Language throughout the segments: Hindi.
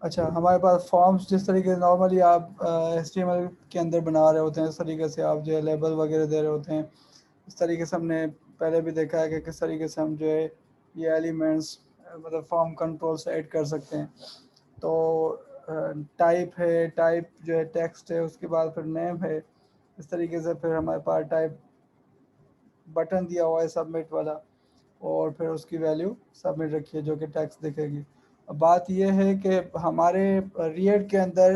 अच्छा, हमारे पास फॉर्म्स जिस तरीके से नॉर्मली आप HTML के अंदर बना रहे होते हैं, इस तरीके से आप जो है लेबल वगैरह दे रहे होते हैं। इस तरीके से हमने पहले भी देखा है कि किस तरीके से हम जो है ये एलिमेंट्स मतलब फॉर्म कंट्रोल से ऐड कर सकते हैं। तो टाइप है, टाइप जो है टेक्स्ट है, उसके बाद फिर नेम है। इस तरीके से फिर हमारे पास टाइप बटन दिया हुआ है सबमिट वाला, और फिर उसकी वैल्यू सबमिट रखी है जो कि टेक्स्ट दिखेगी। अब बात यह है कि हमारे रिएक्ट के अंदर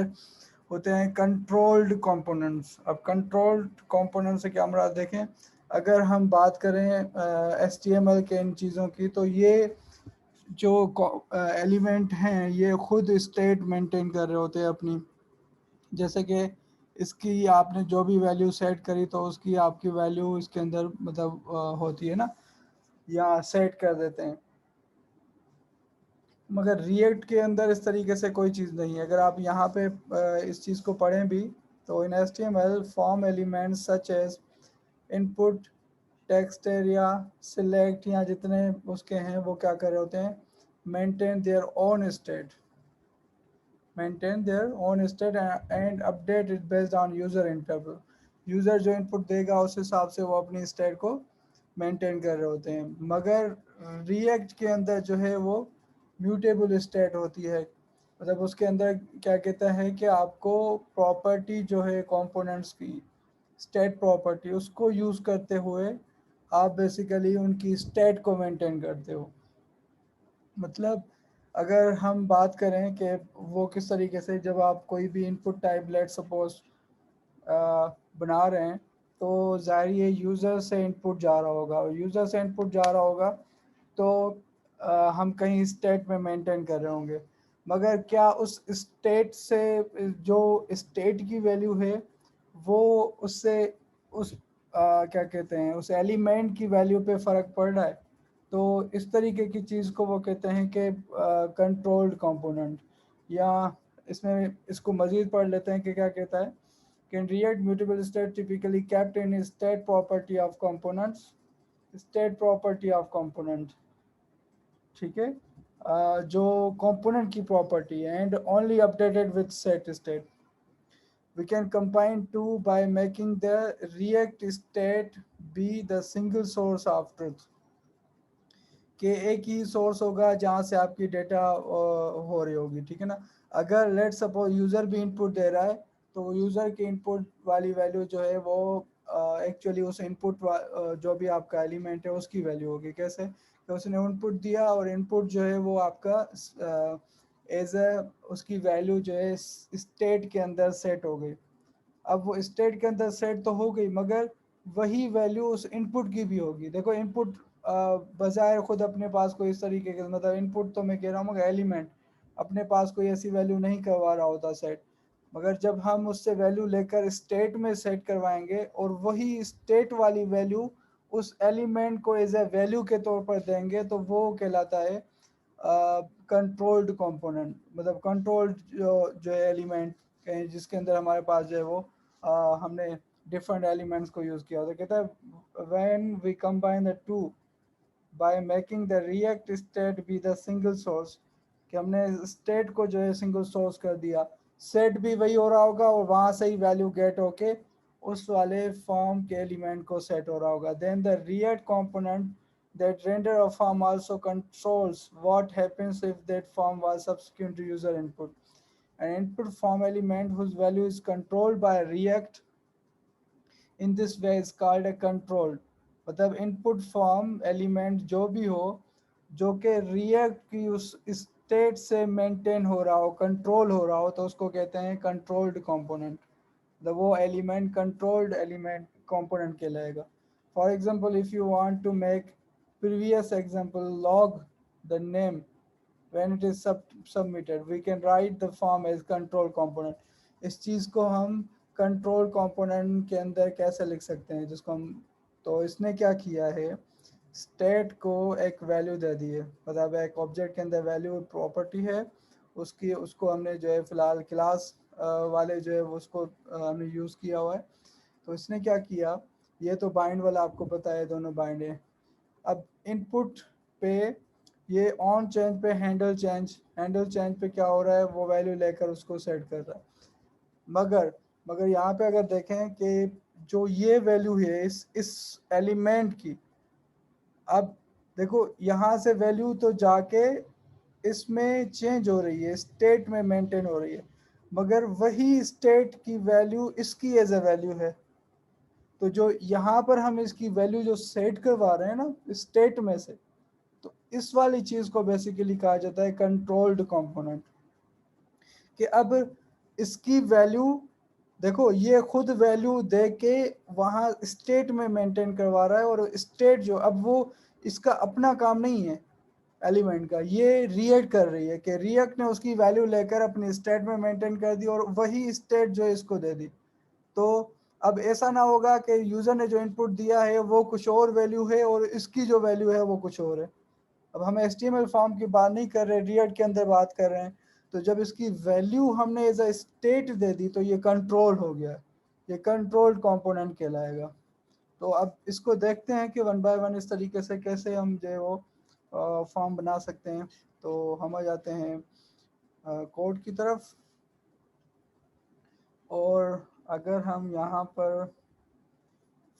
होते हैं कंट्रोल्ड कंपोनेंट्स। अब कंट्रोल्ड कंपोनेंट से क्या मुराद देखें, अगर हम बात करें HTML के इन चीज़ों की, तो ये जो एलिमेंट हैं ये खुद स्टेट मेंटेन कर रहे होते हैं अपनी। जैसे कि इसकी आपने जो भी वैल्यू सेट करी तो उसकी आपकी वैल्यू इसके अंदर मतलब होती है ना, या सेट कर देते हैं। मगर रिएक्ट के अंदर इस तरीके से कोई चीज़ नहीं है। अगर आप यहाँ पे इस चीज़ को पढ़ें भी, तो इन HTML form elements such as input, text area, select, या जितने उसके हैं वो क्या कर रहे होते हैं, maintain their own state, maintain their own state and update it based on user interval. User जो इनपुट देगा उस हिसाब से वो अपनी स्टेट को मेंटेन कर रहे होते हैं। मगर रिएक्ट के अंदर जो है वो म्यूटेबल स्टेट होती है। मतलब उसके अंदर क्या कहता है कि आपको प्रॉपर्टी जो है कंपोनेंट्स की, स्टेट प्रॉपर्टी, उसको यूज़ करते हुए आप बेसिकली उनकी स्टेट को मेंटेन करते हो। मतलब अगर हम बात करें कि वो किस तरीके से, जब आप कोई भी इनपुट टाइप लेट सपोज बना रहे हैं, तो ज़ाहिर ये यूज़र से इनपुट जा रहा होगा, और यूज़र से इनपुट जा रहा होगा तो हम कहीं स्टेट में मेंटेन कर रहे होंगे। मगर क्या उस स्टेट से जो स्टेट की वैल्यू है वो उससे उस क्या कहते हैं उस एलिमेंट की वैल्यू पे फ़र्क पड़ रहा है? तो इस तरीके की चीज़ को वो कहते हैं कि कंट्रोल्ड कंपोनेंट। या इसमें इसको मज़ीद पढ़ लेते हैं कि क्या कहता है। Can react mutable state typically kept in state property of components, state property of component, ठीक है, जो component की property है, and only updated with set state. We can combine two by making the react state be the single source of truth, कि एक ही सोर्स होगा जहाँ से आपकी डेटा हो रही होगी, ठीक है ना। अगर लेट सपोज यूज़र भी इनपुट दे रहा है, तो यूज़र की इनपुट वाली वैल्यू जो है वो एक्चुअली उस इनपुट जो भी आपका एलिमेंट है उसकी वैल्यू होगी। कैसे, तो उसने इनपुट दिया और इनपुट जो है वो आपका एज अ उसकी वैल्यू जो है स्टेट के अंदर सेट हो गई। अब वो स्टेट के अंदर सेट तो हो गई, मगर वही वैल्यू उस इनपुट की भी होगी। देखो इनपुट बजाय खुद अपने पास कोई इस तरीके के, मतलब इनपुट तो मैं कह रहा हूँ मगर एलिमेंट अपने पास कोई ऐसी वैल्यू नहीं करवा रहा होता सेट। मगर जब हम उससे वैल्यू लेकर स्टेट में सेट करवाएंगे और वही स्टेट वाली वैल्यू उस एलिमेंट को एज ए वैल्यू के तौर पर देंगे, तो वो कहलाता है कंट्रोल्ड कंपोनेंट। मतलब कंट्रोल्ड जो है एलिमेंट कहें जिसके अंदर हमारे पास जो है वो हमने डिफरेंट एलिमेंट्स को यूज़ किया होता है। कहता है when we combine the two by making the React state be the single source, कि हमने स्टेट को जो है सिंगल सोर्स कर दिया, सेट भी वही हो रहा होगा और वहाँ से ही वैल्यू गेट होके उस वाले फॉर्म के एलिमेंट को सेट हो रहा होगा। Then the React component that render a form also controls what happens if that form was subsequent to user input. An input form element whose value is controlled by React in this way is called a controlled। मतलब इनपुट फॉर्म एलिमेंट जो भी हो जो कि रिएक्ट की उस स्टेट से मेंटेन हो रहा हो, कंट्रोल हो रहा हो, तो उसको कहते हैं कंट्रोल्ड कंपोनेंट। मतलब वो एलिमेंट कंट्रोल्ड एलिमेंट कंपोनेंट कहलाएगा। For example if you want to make previous example log the name when it is submitted, we can write the form as control component। इस चीज़ को हम कंट्रोल कंपोनेंट के अंदर कैसे लिख सकते हैं, जिसको हम, तो इसने क्या किया है, स्टेट को एक वैल्यू दे दी है। मतलब एक ऑब्जेक्ट के अंदर वैल्यू प्रॉपर्टी है, उसकी उसको हमने जो है फ़िलहाल क्लास वाले जो है वो उसको हमने यूज़ किया हुआ है। तो इसने क्या किया, ये तो बाइंड वाला आपको पता है, दोनों बाइंड है। अब इनपुट पे ये ऑन चेंज पे हैंडल चेंज पे क्या हो रहा है, वो वैल्यू लेकर उसको सेट कर रहा है। मगर मगर यहाँ पे अगर देखें कि जो ये वैल्यू है इस एलिमेंट की, अब देखो यहाँ से वैल्यू तो जाके इसमें चेंज हो रही है, स्टेट में मेंटेन हो रही है, मगर वही स्टेट की वैल्यू इसकी एज ए वैल्यू है। तो जो यहाँ पर हम इसकी वैल्यू जो सेट करवा रहे हैं ना स्टेट में से, तो इस वाली चीज को बेसिकली कहा जाता है कंट्रोल्ड कंपोनेंट। कि अब इसकी वैल्यू देखो, ये खुद वैल्यू दे के वहाँ स्टेट में मेंटेन करवा रहा है, और स्टेट जो अब वो इसका अपना काम नहीं है एलिमेंट का, ये रिएक्ट कर रही है कि रिएक्ट ने उसकी वैल्यू लेकर अपनी स्टेट में मेंटेन कर दी और वही स्टेट जो है इसको दे दी। तो अब ऐसा ना होगा कि यूजर ने जो इनपुट दिया है वो कुछ और वैल्यू है और इसकी जो वैल्यू है वो कुछ और है। अब हम HTML फॉर्म की बात नहीं कर रहे, रिएक्ट के अंदर बात कर रहे हैं। तो जब इसकी वैल्यू हमने एज अ स्टेट दे दी तो ये कंट्रोल हो गया, ये कंट्रोल्ड कंपोनेंट कहलाएगा। तो अब इसको देखते हैं कि वन बाय वन इस तरीके से कैसे हम जो है वो फॉर्म बना सकते हैं। तो हम आ जाते हैं कोड की तरफ, और अगर हम यहाँ पर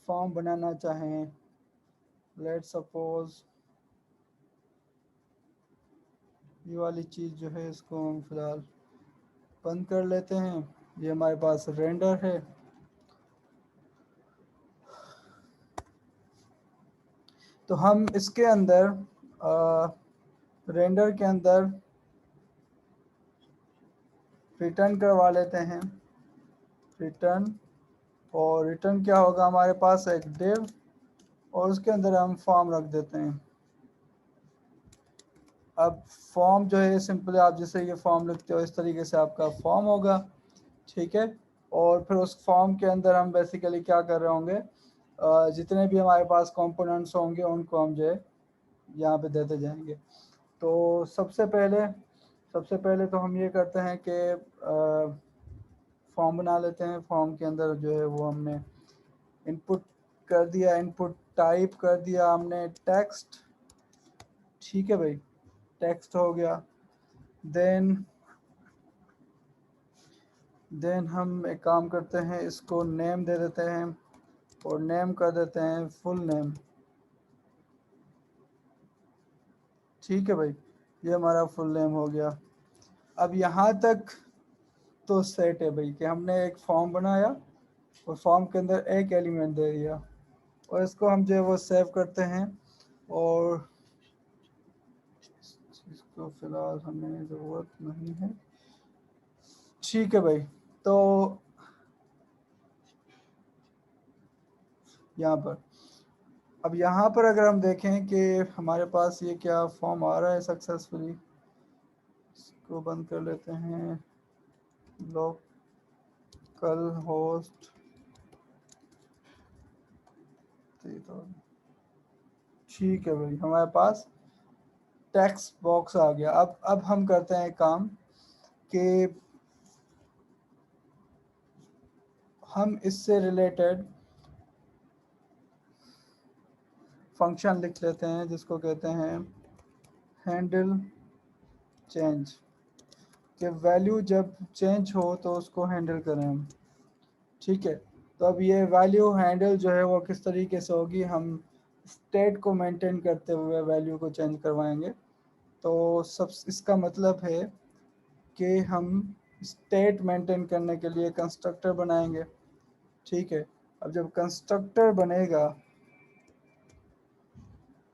फॉर्म बनाना चाहें, लेट्स सपोज ये वाली चीज़ जो है इसको हम फिलहाल बंद कर लेते हैं। ये हमारे पास रेंडर है। तो हम इसके अंदर रेंडर के अंदर रिटर्न करवा लेते हैं, रिटर्न। और रिटर्न क्या होगा, हमारे पास एक डिव और उसके अंदर हम फॉर्म रख देते हैं। अब फॉर्म जो है सिंपली आप जैसे ये फॉर्म लिखते हो इस तरीके से आपका फॉर्म होगा, ठीक है। और फिर उस फॉर्म के अंदर हम बेसिकली क्या कर रहे होंगे, जितने भी हमारे पास कंपोनेंट्स होंगे उनको हम जो है यहाँ पे देते जाएंगे। तो सबसे पहले तो हम ये करते हैं कि फॉर्म बना लेते हैं। फॉर्म के अंदर जो है वो हमने इनपुट कर दिया, इनपुट टाइप कर दिया हमने टेक्स्ट, ठीक है भाई, टेक्स्ट हो गया। देन देन हम एक काम करते हैं, इसको नेम दे देते हैं और नेम कर देते हैं फुल नेम, ठीक है भाई, ये हमारा फुल नेम हो गया। अब यहाँ तक तो सेट है भाई कि हमने एक फॉर्म बनाया और फॉर्म के अंदर एक एलिमेंट दे दिया, और इसको हम जो है वो सेव करते हैं। और इसको फिलहाल हमें ज़रूरत नहीं है, ठीक है भाई। तो यहाँ पर अब यहाँ पर अगर हम देखें कि हमारे पास ये क्या फॉर्म आ रहा है सक्सेसफुली, इसको बंद कर लेते हैं, लोकल होस्ट, ठीक है भाई, हमारे पास टेक्स्ट बॉक्स आ गया। अब हम करते हैं काम कि हम इससे रिलेटेड फंक्शन लिख लेते हैं जिसको कहते हैं हैंडल चेंज, कि वैल्यू जब चेंज हो तो उसको हैंडल करें हम, ठीक है। तो अब ये वैल्यू हैंडल जो है वो किस तरीके से होगी, हम स्टेट को मेंटेन करते हुए वैल्यू को चेंज करवाएंगे। तो सब इसका मतलब है कि हम स्टेट मेंटेन करने के लिए कंस्ट्रक्टर बनाएंगे, ठीक है। अब जब कंस्ट्रक्टर बनेगा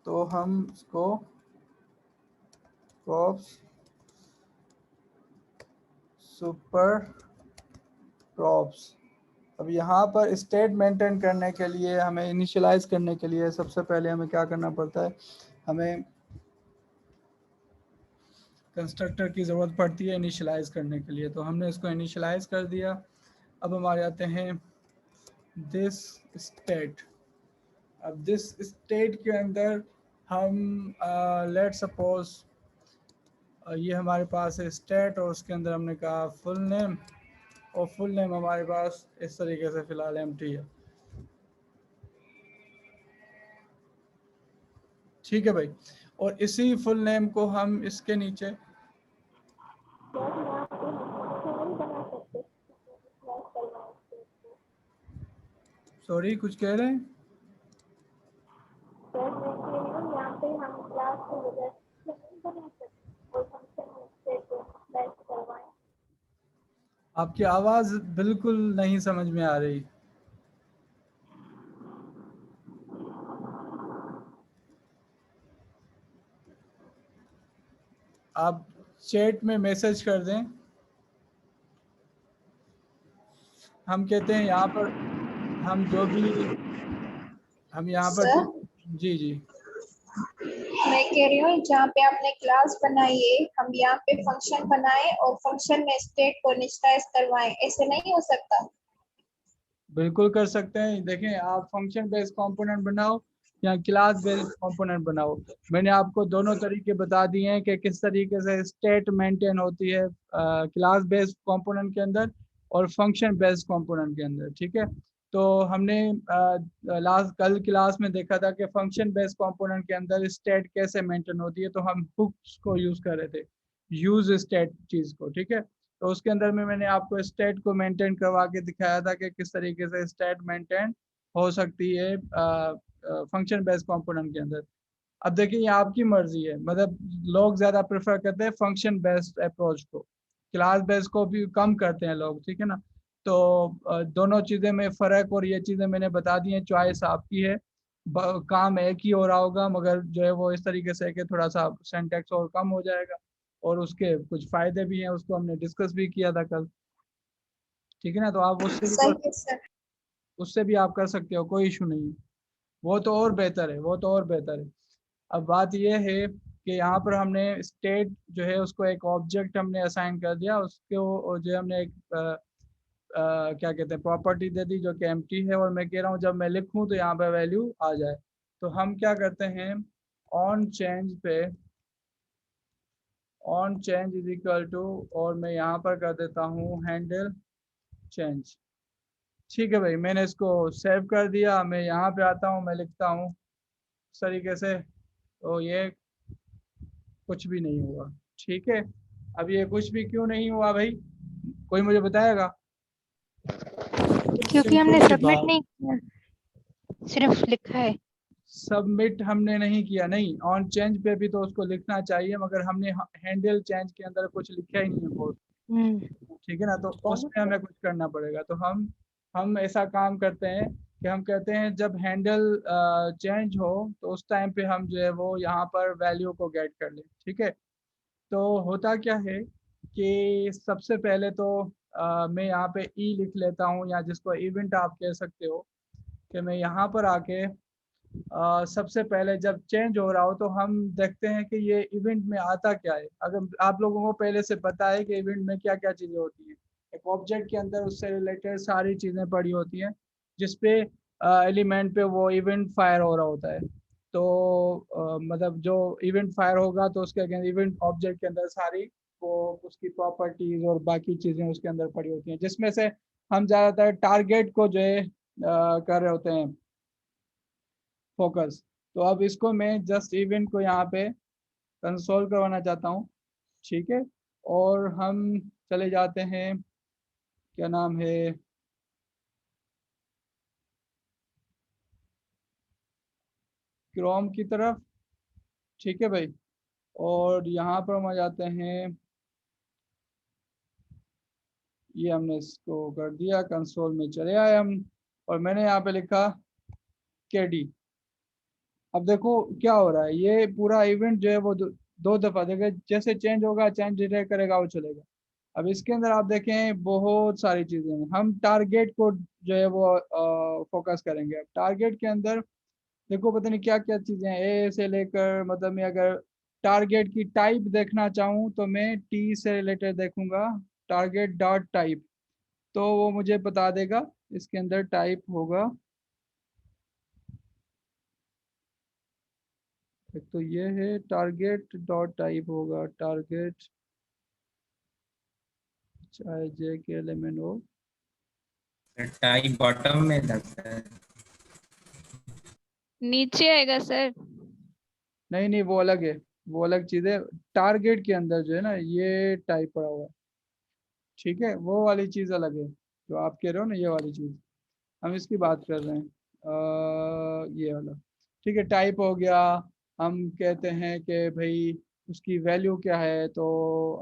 तो हम इसको प्रॉप्स सुपर प्रॉप्स, अब यहाँ पर स्टेट मेंटेन करने के लिए हमें इनिशियलाइज करने के लिए सबसे पहले हमें क्या करना पड़ता है, हमें कंस्ट्रक्टर की ज़रूरत पड़ती है इनिशियलाइज करने के लिए। तो हमने इसको इनिशियलाइज कर दिया। अब हमारे आते हैं दिस स्टेट। अब दिस स्टेट के अंदर हम लेट सपोज ये हमारे पास है स्टेट, और उसके अंदर हमने कहा फुल नेम, और फुल नेम हमारे पास इस तरीके से फ़िलहाल एम्प्टी है, ठीक है भाई। और इसी फुल नेम को हम इसके नीचे सॉरी कुछ कह रहे हैं। आपकी आवाज बिल्कुल नहीं समझ में आ रही। आप चैट में मैसेज कर दें। हम कहते हैं यहाँ पर हम जो भी हम यहाँ पर सर जी जी मैं कह रही हूँ जहाँ पे आपने क्लास बनाई है हम यहाँ पे फंक्शन बनाए और फंक्शन में स्टेट को इनिशियलाइज करवाएं, ऐसे नहीं हो सकता? बिल्कुल कर सकते हैं। देखें, आप फंक्शन बेस्ड कंपोनेंट बनाओ या क्लास बेस्ड कंपोनेंट बनाओ, मैंने आपको दोनों तरीके बता दिए हैं कि किस तरीके से स्टेट मेंटेन होती है क्लास बेस्ड कंपोनेंट के अंदर और फंक्शन बेस्ड कंपोनेंट के अंदर। ठीक है, तो हमने लास्ट कल क्लास में देखा था कि फंक्शन बेस्ड कंपोनेंट के अंदर स्टेट कैसे मेंटेन होती है, तो हम हुक्स को यूज कर रहे थे, यूज स्टेट चीज को। ठीक है, तो उसके अंदर में मैंने आपको स्टेट को मेंटेन करवा के दिखाया था कि किस तरीके से स्टेट मेंटेन हो सकती है फंक्शन बेस्ड कंपोनेंट के अंदर। अब देखिए, ये आपकी मर्जी है, मतलब लोग ज्यादा प्रेफर करते हैं फंक्शन बेस्ड अप्रोच को, क्लास बेस्ड को भी कम करते हैं लोग। ठीक है ना, तो दोनों चीजें में फर्क और ये चीजें मैंने बता दी हैं, चॉइस आपकी है। काम एक ही हो रहा होगा, मगर जो है वो इस तरीके से कि थोड़ा सा सिंटैक्स और कम हो जाएगा और उसके कुछ फायदे भी हैं, उसको हमने डिस्कस भी किया था कल। ठीक है ना, तो आप उससे भी सही है सर। उससे भी आप कर सकते हो, कोई इशू नहीं है। वो तो और बेहतर है, वो तो और बेहतर है। अब बात यह है कि यहाँ पर हमने स्टेट जो है उसको एक ऑब्जेक्ट हमने असाइन कर दिया, उसको जो हमने एक क्या कहते हैं प्रॉपर्टी दे दी जो कि एम्प्टी है, और मैं कह रहा हूँ जब मैं लिखूँ तो यहाँ पे वैल्यू आ जाए। तो हम क्या करते हैं, ऑन चेंज पे on change is equal to, और मैं यहाँ पर कर देता हूँ हैंडल चेंज। ठीक है भाई, मैंने इसको सेव कर दिया, मैं यहाँ पे आता हूँ, मैं लिखता हूँ इस तरीके से, तो ये कुछ भी नहीं हुआ। ठीक है, अब ये कुछ भी क्यों नहीं हुआ भाई, कोई मुझे बताएगा? क्योंकि हमने सिंपल सी सबमिट बात, नहीं किया, सिर्फ लिखा है। सबमिट हमने नहीं किया। नहीं, ऑन चेंज पे भी तो उसको लिखना चाहिए, मगर हमने हैंडल चेंज के अंदर कुछ लिखा ही नहीं है कोड। ठीक है ना, तो उसमें हमें कुछ करना पड़ेगा। तो हम ऐसा काम करते हैं कि हम कहते हैं जब हैंडल चेंज हो तो उस टाइम पे हम जो है वो यहाँ पर वैल्यू को गेट कर लें। ठीक है, तो होता क्या है कि सबसे पहले तो मैं यहाँ पे ई लिख लेता हूँ, या जिसको इवेंट आप कह सकते हो, कि मैं यहाँ पर आके सबसे पहले जब चेंज हो रहा हो तो हम देखते हैं कि ये इवेंट में आता क्या है। अगर आप लोगों को पहले से पता है कि इवेंट में क्या क्या चीज़ें होती हैं, एक ऑब्जेक्ट के अंदर उससे रिलेटेड सारी चीज़ें पड़ी होती हैं, जिसपे एलिमेंट पे वो इवेंट फायर हो रहा होता है। तो मतलब जो इवेंट फायर होगा तो उसके अगेंस्ट इवेंट ऑब्जेक्ट के अंदर सारी वो उसकी प्रॉपर्टीज और बाकी चीज़ें उसके अंदर पड़ी होती हैं, जिसमें से हम ज़्यादातर टारगेट को जो है कर रहे होते हैं फोकस। तो अब इसको मैं जस्ट इवेंट को यहाँ पे कंसोल करवाना चाहता हूँ। ठीक है, और हम चले जाते हैं, क्या नाम है, क्रोम की तरफ। ठीक है भाई, और यहाँ पर हम आ जाते हैं, ये हमने इसको कर दिया, कंसोल में चले आए हम, और मैंने यहाँ पे लिखा KD। अब देखो क्या हो रहा है, ये पूरा इवेंट जो है वो दो दफा देखिए, जैसे चेंज होगा चेंज डिटेक्ट करेगा वो चलेगा। अब इसके अंदर आप देखें बहुत सारी चीजें हैं, हम टारगेट को जो है वो फोकस करेंगे। अब टारगेट के अंदर देखो पता नहीं क्या क्या चीजें हैं, ए से लेकर, मतलब मैं अगर टारगेट की टाइप देखना चाहूँ तो मैं टी से रिलेटेड देखूंगा, टारगेट डॉट टाइप, तो वो मुझे बता देगा इसके अंदर टाइप होगा। एक तो ये है टारगेट डॉट टाइप होगा, टारगेट चाहे जे के एलिमेंट हो। टाइप बॉटम में लगता है, नीचे आएगा सर। नहीं नहीं, वो अलग है, वो अलग चीज़ है। टारगेट के अंदर जो है ना ये टाइप पड़ा हुआ है, ठीक है, वो वाली चीज़ अलग है जो आप कह रहे हो ना, ये वाली चीज़ हम इसकी बात कर रहे हैं। ये वाला ठीक है, टाइप हो गया। हम कहते हैं कि भाई उसकी वैल्यू क्या है, तो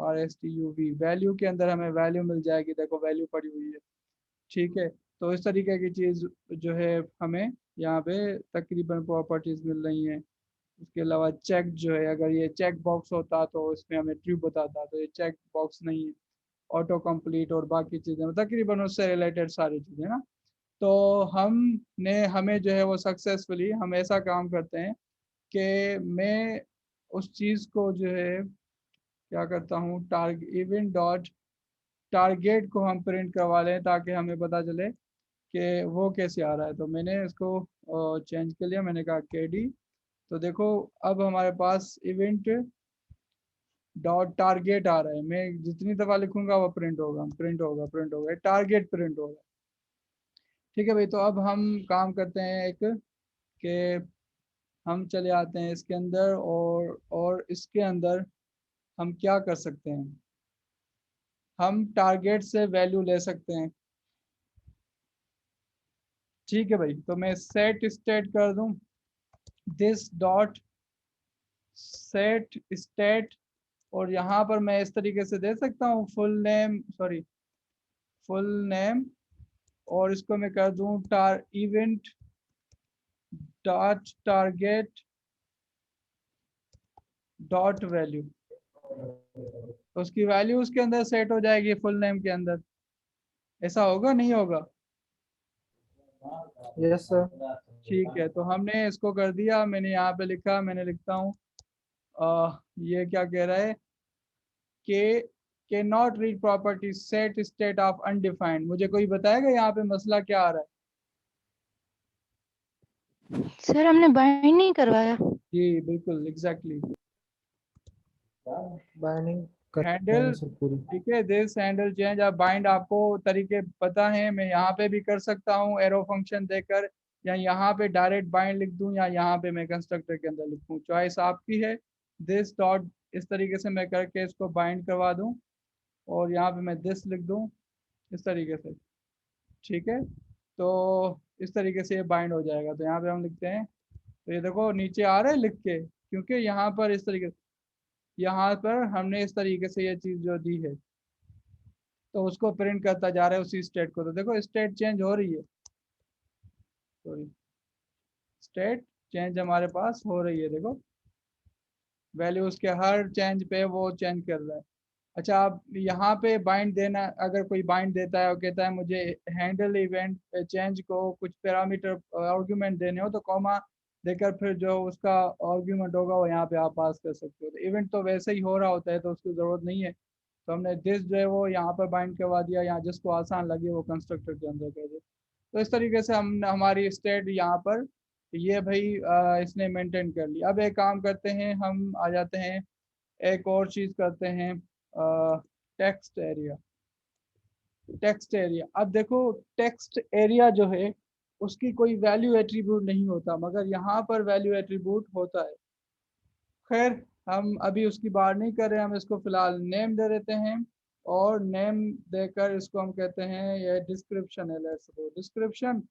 RSTUV वैल्यू के अंदर हमें वैल्यू मिल जाएगी, देखो वैल्यू पड़ी हुई है, ठीक है। तो इस तरीके की चीज़ जो है हमें यहाँ पे तकरीबन प्रॉपर्टीज मिल रही हैं। उसके अलावा चेक जो है, अगर ये चेक बॉक्स होता तो इसमें हमें ट्रू बताता, तो ये चेक बॉक्स नहीं है। ऑटो कंप्लीट और बाकी चीज़ें तकरीबन उससे रिलेटेड सारी चीज़ें ना। तो हमने हमें जो है वो सक्सेसफुली हम ऐसा काम करते हैं कि मैं उस चीज़ को जो है क्या करता हूँ, इवेंट डॉट टारगेट को हम प्रिंट करवा लें ताकि हमें पता चले कि वो कैसे आ रहा है। तो मैंने इसको चेंज कर लिया, मैंने कहा KD। तो देखो अब हमारे पास इवेंट डॉट टारगेट आ रहा है, मैं जितनी दफ़ा लिखूंगा वो प्रिंट होगा, प्रिंट होगा, प्रिंट होगा, टारगेट प्रिंट होगा, ठीक है भाई। तो अब हम काम करते हैं एक कि हम चले आते हैं इसके अंदर, और इसके अंदर हम क्या कर सकते हैं, हम टारगेट से वैल्यू ले सकते हैं, ठीक है भाई। तो मैं सेट स्टेट कर दूं, दिस डॉट सेट स्टेट, और यहाँ पर मैं इस तरीके से दे सकता हूँ full name, sorry full name, और इसको मैं कर दूं event dot target dot value. तो उसकी वैल्यू उसके अंदर सेट हो जाएगी फुल नेम के अंदर। ऐसा होगा नहीं होगा? Yes sir. ठीक है, तो हमने इसको कर दिया, मैंने यहाँ पे लिखा, मैंने लिखता हूँ ये क्या कह रहा है कि not read property set state of undefined. मुझे कोई बताएगा यहाँ पे मसला क्या आ रहा है? सर हमने बाइंड नहीं करवाया। जी बिल्कुल एग्जैक्टली। बाइंडिंग करते हैंडल, हैं सर पूरी। ठीक है, दिस हैंडल चेंज। अब बाइंड आपको तरीके पता है, मैं यहाँ पे भी कर सकता हूँ एरो फंक्शन देकर, या यहाँ पे डायरेक्ट बाइंड लिख दूँ, या यहाँ पे मैं कंस्ट्रक्टर के अंदर लिखूँ, चॉइस आपकी है। दिस डॉट इस तरीके से मैं करके इसको बाइंड करवा दूँ, और यहाँ पे मैं दिस लिख दूँ इस तरीके से, ठीक है। तो इस तरीके से ये बाइंड हो जाएगा। तो यहाँ पे हम लिखते हैं, तो ये देखो नीचे आ रहा है लिख के, क्योंकि यहाँ पर इस तरीके, यहाँ पर हमने इस तरीके से ये चीज़ जो दी है, तो उसको प्रिंट करता जा रहा है उसी स्टेट को। तो देखो स्टेट चेंज हो रही है, सॉरी स्टेट चेंज हमारे पास हो रही है, देखो वैल्यू उसके हर चेंज पे वो चेंज कर रहा है। अच्छा, आप यहाँ पे बाइंड देना, अगर कोई बाइंड देता है और कहता है मुझे हैंडल इवेंट चेंज को कुछ पैरामीटर आर्गुमेंट देने हो, तो कॉमा देकर फिर जो उसका आर्गुमेंट होगा वो यहाँ पे आप पास कर सकते हो। तो इवेंट तो वैसे ही हो रहा होता है, तो उसकी ज़रूरत नहीं है। तो हमने दिस जो है वो यहाँ पर बाइंड करवा दिया, यहाँ जिसको आसान लगे वो कंस्ट्रक्टर के अंदर कर दे। तो इस तरीके से हम हमारी स्टेट यहाँ पर ये भाई इसने मेंटेन कर ली। अब एक काम करते हैं, हम आ जाते हैं एक और चीज़ करते हैं, टेक्स्ट एरिया। टेक्स्ट एरिया, अब देखो टेक्स्ट एरिया जो है उसकी कोई वैल्यू एट्रीब्यूट नहीं होता, मगर यहाँ पर वैल्यू एट्रीब्यूट होता है। खैर हम अभी उसकी बात नहीं कर रहे हैं, हम इसको फिलहाल नेम दे देते हैं, और नेम देकर इसको हम कहते हैं ये डिस्क्रिप्शन है, लेट्स गो डिस्क्रिप्शन,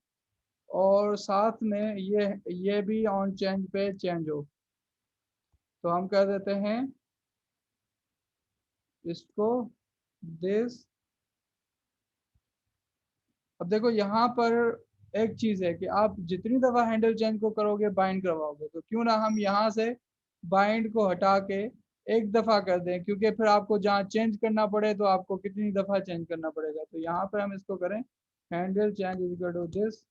और साथ में ये भी ऑन चेंज पे चेंज हो। तो हम कर देते हैं इसको दिस। अब देखो यहाँ पर एक चीज़ है कि आप जितनी दफ़ा हैंडल चेंज को करोगे बाइंड करवाओगे, तो क्यों ना हम यहाँ से बाइंड को हटा के एक दफ़ा कर दें, क्योंकि फिर आपको जहाँ चेंज करना पड़े तो आपको कितनी दफ़ा चेंज करना पड़ेगा। तो यहाँ पर हम इसको करें handle change equal to this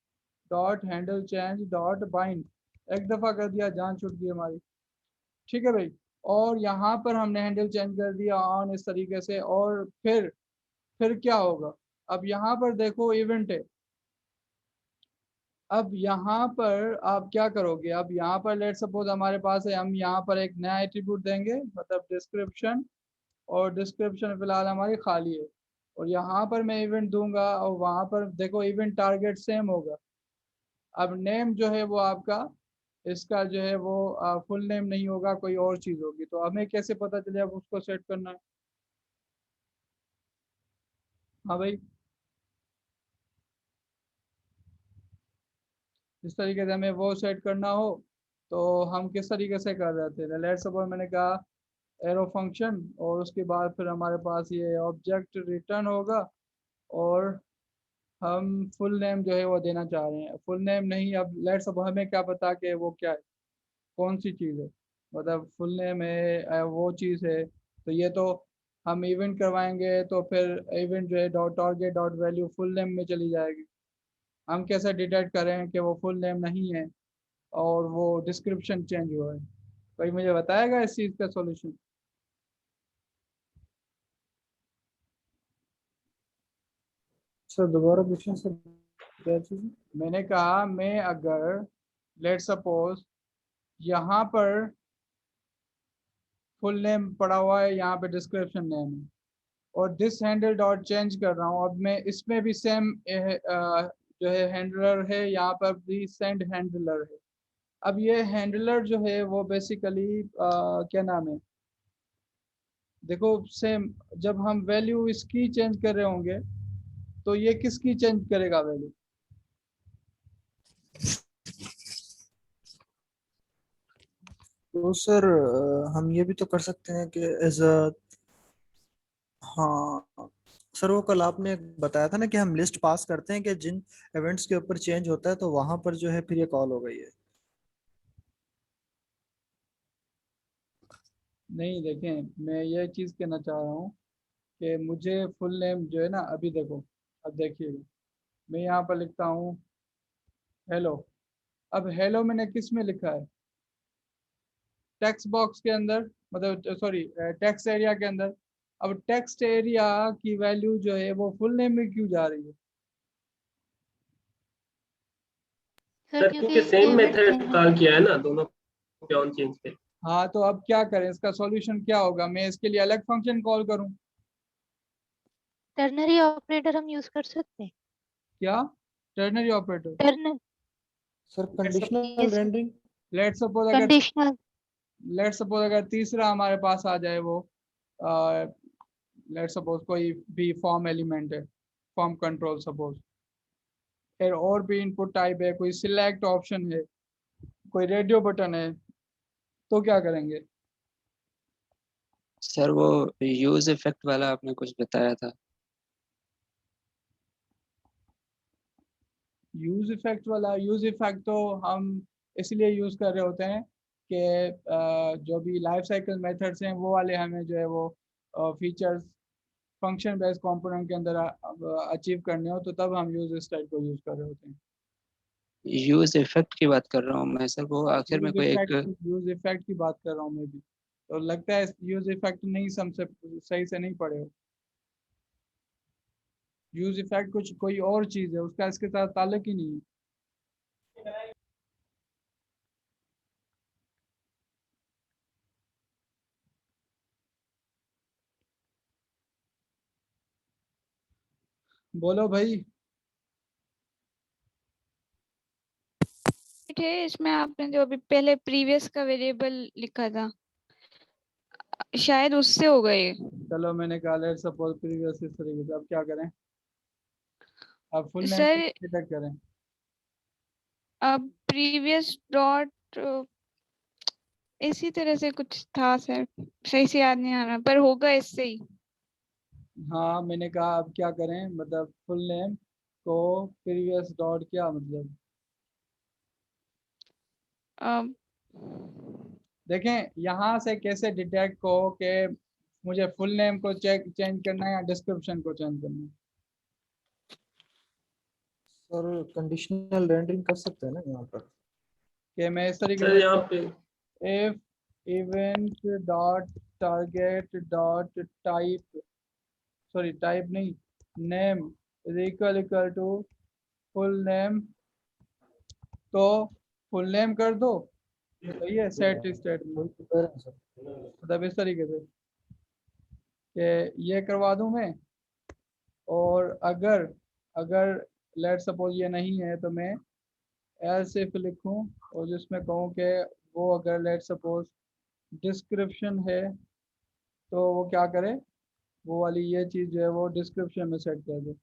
dot handle change dot bind, एक दफ़ा कर दिया, जान छूट गई हमारी, ठीक है भाई। और यहाँ पर हमने हैंडल चेंज कर दिया ऑन इस तरीके से, और फिर क्या होगा, अब यहाँ पर देखो इवेंट है। अब यहाँ पर आप क्या करोगे, अब यहाँ पर लेट सपोज हमारे पास है, हम यहाँ पर एक नया एट्रीब्यूट देंगे, मतलब डिस्क्रिप्शन, और डिस्क्रिप्शन फिलहाल हमारी खाली है, और यहाँ पर मैं इवेंट दूंगा, और वहाँ पर देखो इवेंट टारगेट सेम होगा। अब नेम जो है वो आपका इसका जो है वो फुल नेम नहीं होगा, कोई और चीज़ होगी, तो हमें कैसे पता चले अब उसको सेट करना है? हाँ भाई, जिस तरीके से हमें वो सेट करना हो तो हम किस तरीके से कर रहे थे? लेट्स सपोज मैंने कहा एरो फंक्शन, और उसके बाद फिर हमारे पास ये ऑब्जेक्ट रिटर्न होगा, और हम फुल नेम जो है वो देना चाह रहे हैं। फुल नेम नहीं, अब लेट्स सपोज हमें क्या पता कि वो क्या है, कौन सी चीज़ है, मतलब फुल नेम है वो चीज़ है, तो ये तो हम इवेंट करवाएंगे तो फिर इवेंट जो है dot target dot value full name में चली जाएगी। हम कैसे डिटेक्ट करें कि वो फुल नेम नहीं है और वो डिस्क्रिप्शन चेंज हुआ है? कोई मुझे बताएगा इस चीज़ का सॉल्यूशन? सर दोबारा पूछें सर, क्या चीज़? मैंने कहा मैं अगर लेट सपोज यहाँ पर फुल नेम पड़ा हुआ है, यहाँ पे डिस्क्रिप्शन नेम है, और दिस हैंडल डॉट चेंज कर रहा हूँ, अब मैं इसमें भी सेम जो है हैंडलर है, यहाँ पर भी सेंड हैंडलर है। अब ये हैंडलर जो है वो बेसिकली क्या नाम है, देखो सेम, जब हम वैल्यू इसकी चेंज कर रहे होंगे तो ये किसकी चेंज करेगा वैल्यू? तो सर हम ये भी तो कर सकते हैं कि एज अ, हाँ सर, वो कल आपने बताया था ना कि हम लिस्ट पास करते हैं कि जिन इवेंट्स के ऊपर चेंज होता है तो वहां पर जो है फिर ये कॉल हो गई है। नहीं, देखें, मैं ये चीज़ कहना चाह रहा हूँ कि मुझे फुल नेम जो है ना, अभी देखो, अब देखिएगा, मैं यहाँ पर लिखता हूँ हेलो। अब हेलो मैंने किस में लिखा है? टेक्स्ट बॉक्स के अंदर, मतलब सॉरी टेक्स्ट एरिया के अंदर। अब टेक्स्ट एरिया की वैल्यू जो है वो फुल नेम में क्यों जा रही है? सर सर क्योंकि क्योंकि सेम इवेंट मेथड है। कॉल किया है ना दोनों पे ऑन चेंज पे। हाँ, तो अब क्या करें, इसका सॉल्यूशन क्या होगा? मैं इसके लिए अलग फंक्शन कॉल करूँ? टर्नरी ऑपरेटर हम यूज कर सकते हैं। क्या ternary operator? Turner sir conditional rendering. Conditional. Let suppose अगर तीसरा हमारे पास आ जाए, वो लेट सपोज कोई भी फॉर्म एलिमेंट है, फॉर्म कंट्रोल सपोज, फिर और भी इनपुट टाइप है, कोई सिलेक्ट ऑप्शन है, कोई रेडियो बटन है, तो क्या करेंगे? सर वो यूज इफेक्ट वाला आपने कुछ बताया था। यूज इफेक्ट वाला, यूज इफेक्ट तो हम इसलिए यूज कर रहे होते हैं कि जो भी लाइफ साइकिल मेथड्स हैं वो वाले हमें जो है वो फीचर्स फंक्शन बेस्ड कंपोनेंट के अंदर अचीव करने हो, तो तब हम यूज स्टाइल को यूज कर रहे होते हैं। यूज इफेक्ट की बात कर रहा हूँ मैं सर, वो आखिर में कोई एक। यूज इफेक्ट की बात कर रहा हूँ मैं भी, तो लगता है यूज इफेक्ट नहीं समझे, सही से नहीं पढ़े हो। यूज इफेक्ट कुछ कोई और चीज है, उसका इसके साथ ताल्लुक ही नहीं है। बोलो भाई। थे इसमें आपने जो अभी पहले प्रीवियस का वेरिएबल लिखा था, शायद उससे हो गए। चलो, मैंने कहा लेट्स सपोज प्रीवियस इस तरीके से, अब क्या करें? अब फुल नेम सर डिटेक्ट करें? अब प्रीवियस डॉट इसी तरह से कुछ था सर, सही से याद नहीं आ रहा, पर होगा इससे ही। हाँ, मैंने कहा अब क्या करें, मतलब फुल नेम को प्रीवियस डॉट क्या मतलब? अब देखें यहाँ से कैसे डिटेक्ट हो कि मुझे फुल नेम को चेंज करना है या डिस्क्रिप्शन को चेंज करना है? सर कंडीशनल रेंडरिंग कर सकते हैं ना यहाँ पर। कि मैं इस तरीके सर से, यहाँ पे if event dot target dot type, sorry type नहीं, name is equal to full name, तो फुल नेम कर दो, सही है, सेट स्टेटमेंट। वही तो कह रहे हैं सर। मतलब इस तरीके से कि ये करवा दूं मैं, और अगर अगर लेट सपोज ये नहीं है तो मैं एल्स इफ लिखूं और जिसमें कहूँ कि वो अगर लेट सपोज डिस्क्रिप्शन है तो वो क्या करे, वो वाली ये चीज़ जो है वो डिस्क्रिप्शन में सेट कर दे।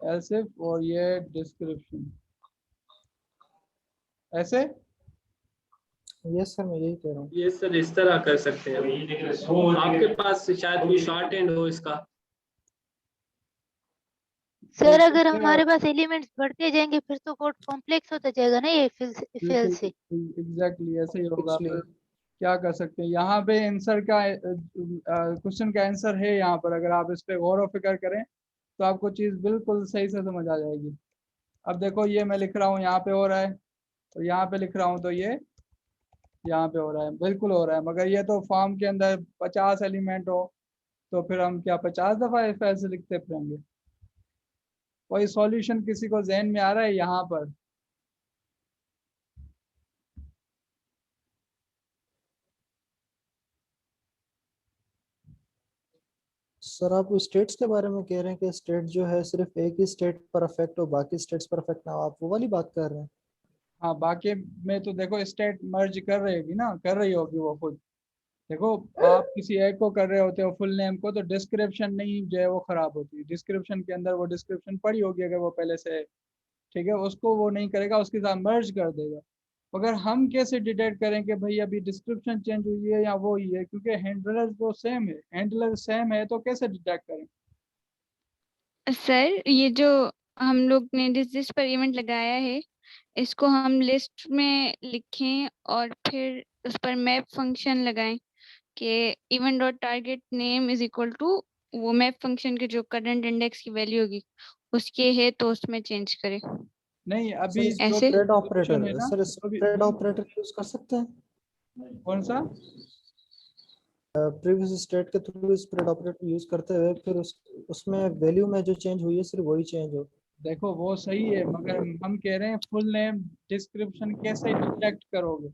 एल्स इफ और ये डिस्क्रिप्शन ऐसे। यस सर, मैं यही कह रहा हूँ। ये सर इस तरह कर सकते हैं। आपके पास शायद कोई शॉर्ट हैंड हो इसका। सर अगर हमारे पास एलिमेंट्स बढ़ते जाएंगे फिर तो कोड कॉम्प्लेक्स होता जाएगा ना, ये फिल से। एग्जैक्टली ऐसे ही होगा। इसलिए फिर क्या कर सकते हैं, यहाँ पे आंसर का क्वेश्चन का आंसर है यहाँ पर, अगर आप इस पे गौर व फिक्र करें तो आपको चीज़ बिल्कुल सही से समझ आ जाएगी। अब देखो ये मैं लिख रहा हूँ यहाँ पे हो रहा है, और यहाँ पे लिख रहा हूँ तो ये यहाँ पे हो रहा है, बिल्कुल हो रहा है। मगर ये तो फॉर्म के अंदर 50 एलिमेंट हो तो फिर हम क्या 50 दफ़ा इस से लिखते फिरेंगे। कोई सॉल्यूशन किसी को जहन में आ रहा है यहाँ पर? सर आप स्टेट्स के बारे में कह रहे हैं कि स्टेट जो है सिर्फ एक ही स्टेट पर अफेक्ट हो, बाकी स्टेट्स पर अफेक्ट ना हो, आप वो वाली बात कर रहे हैं? हाँ, बाकी में तो देखो स्टेट मर्ज कर रहेगी ना, कर रही होगी वो खुद। देखो आप किसी एक को कर रहे होते हो फुल नेम को, तो डिस्क्रिप्शन नहीं जो है वो खराब होती है। डिस्क्रिप्शन के अंदर वो डिस्क्रिप्शन पड़ी होगी अगर वो पहले से है, ठीक है, उसको वो नहीं करेगा, उसके साथ मर्ज कर देगा। मगर हम कैसे डिटेक्ट करें कि भाई अभी डिस्क्रिप्शन चेंज हुई है या वो ही है, क्योंकि हैंडलर तो सेम है, हैंडलर सेम है, तो कैसे डिटेक्ट करें? सर ये जो हम लोग ने जिस पर इवेंट लगाया है इसको हम लिस्ट में लिखें और फिर उस पर मैप फंक्शन लगाएं कि event dot target name is equal to वो मैप फंक्शन के जो करंट इंडेक्स की वैल्यू होगी उसके है तो उसमें चेंज करें। नहीं, सर अभी इसमें जो ऐसे स्प्रेड डिस्क्रिप्शन ऑपरेटर है ना, सर, जो भी स्प्रेड ऑपरेटर यूज कर सकते हैं? कौन सा? प्रीवियस स्टेट के थ्रू स्प्रेड ऑपरेटर यूज करते हुए फिर उसमें वैल्यू में जो चेंज हुई है सिर्फ वही चेंज हो। देखो वो सही है, मगर हम कह रहे हैं फुल नेम डिस्क्रिप्शन कैसे डिटेक्ट करोगे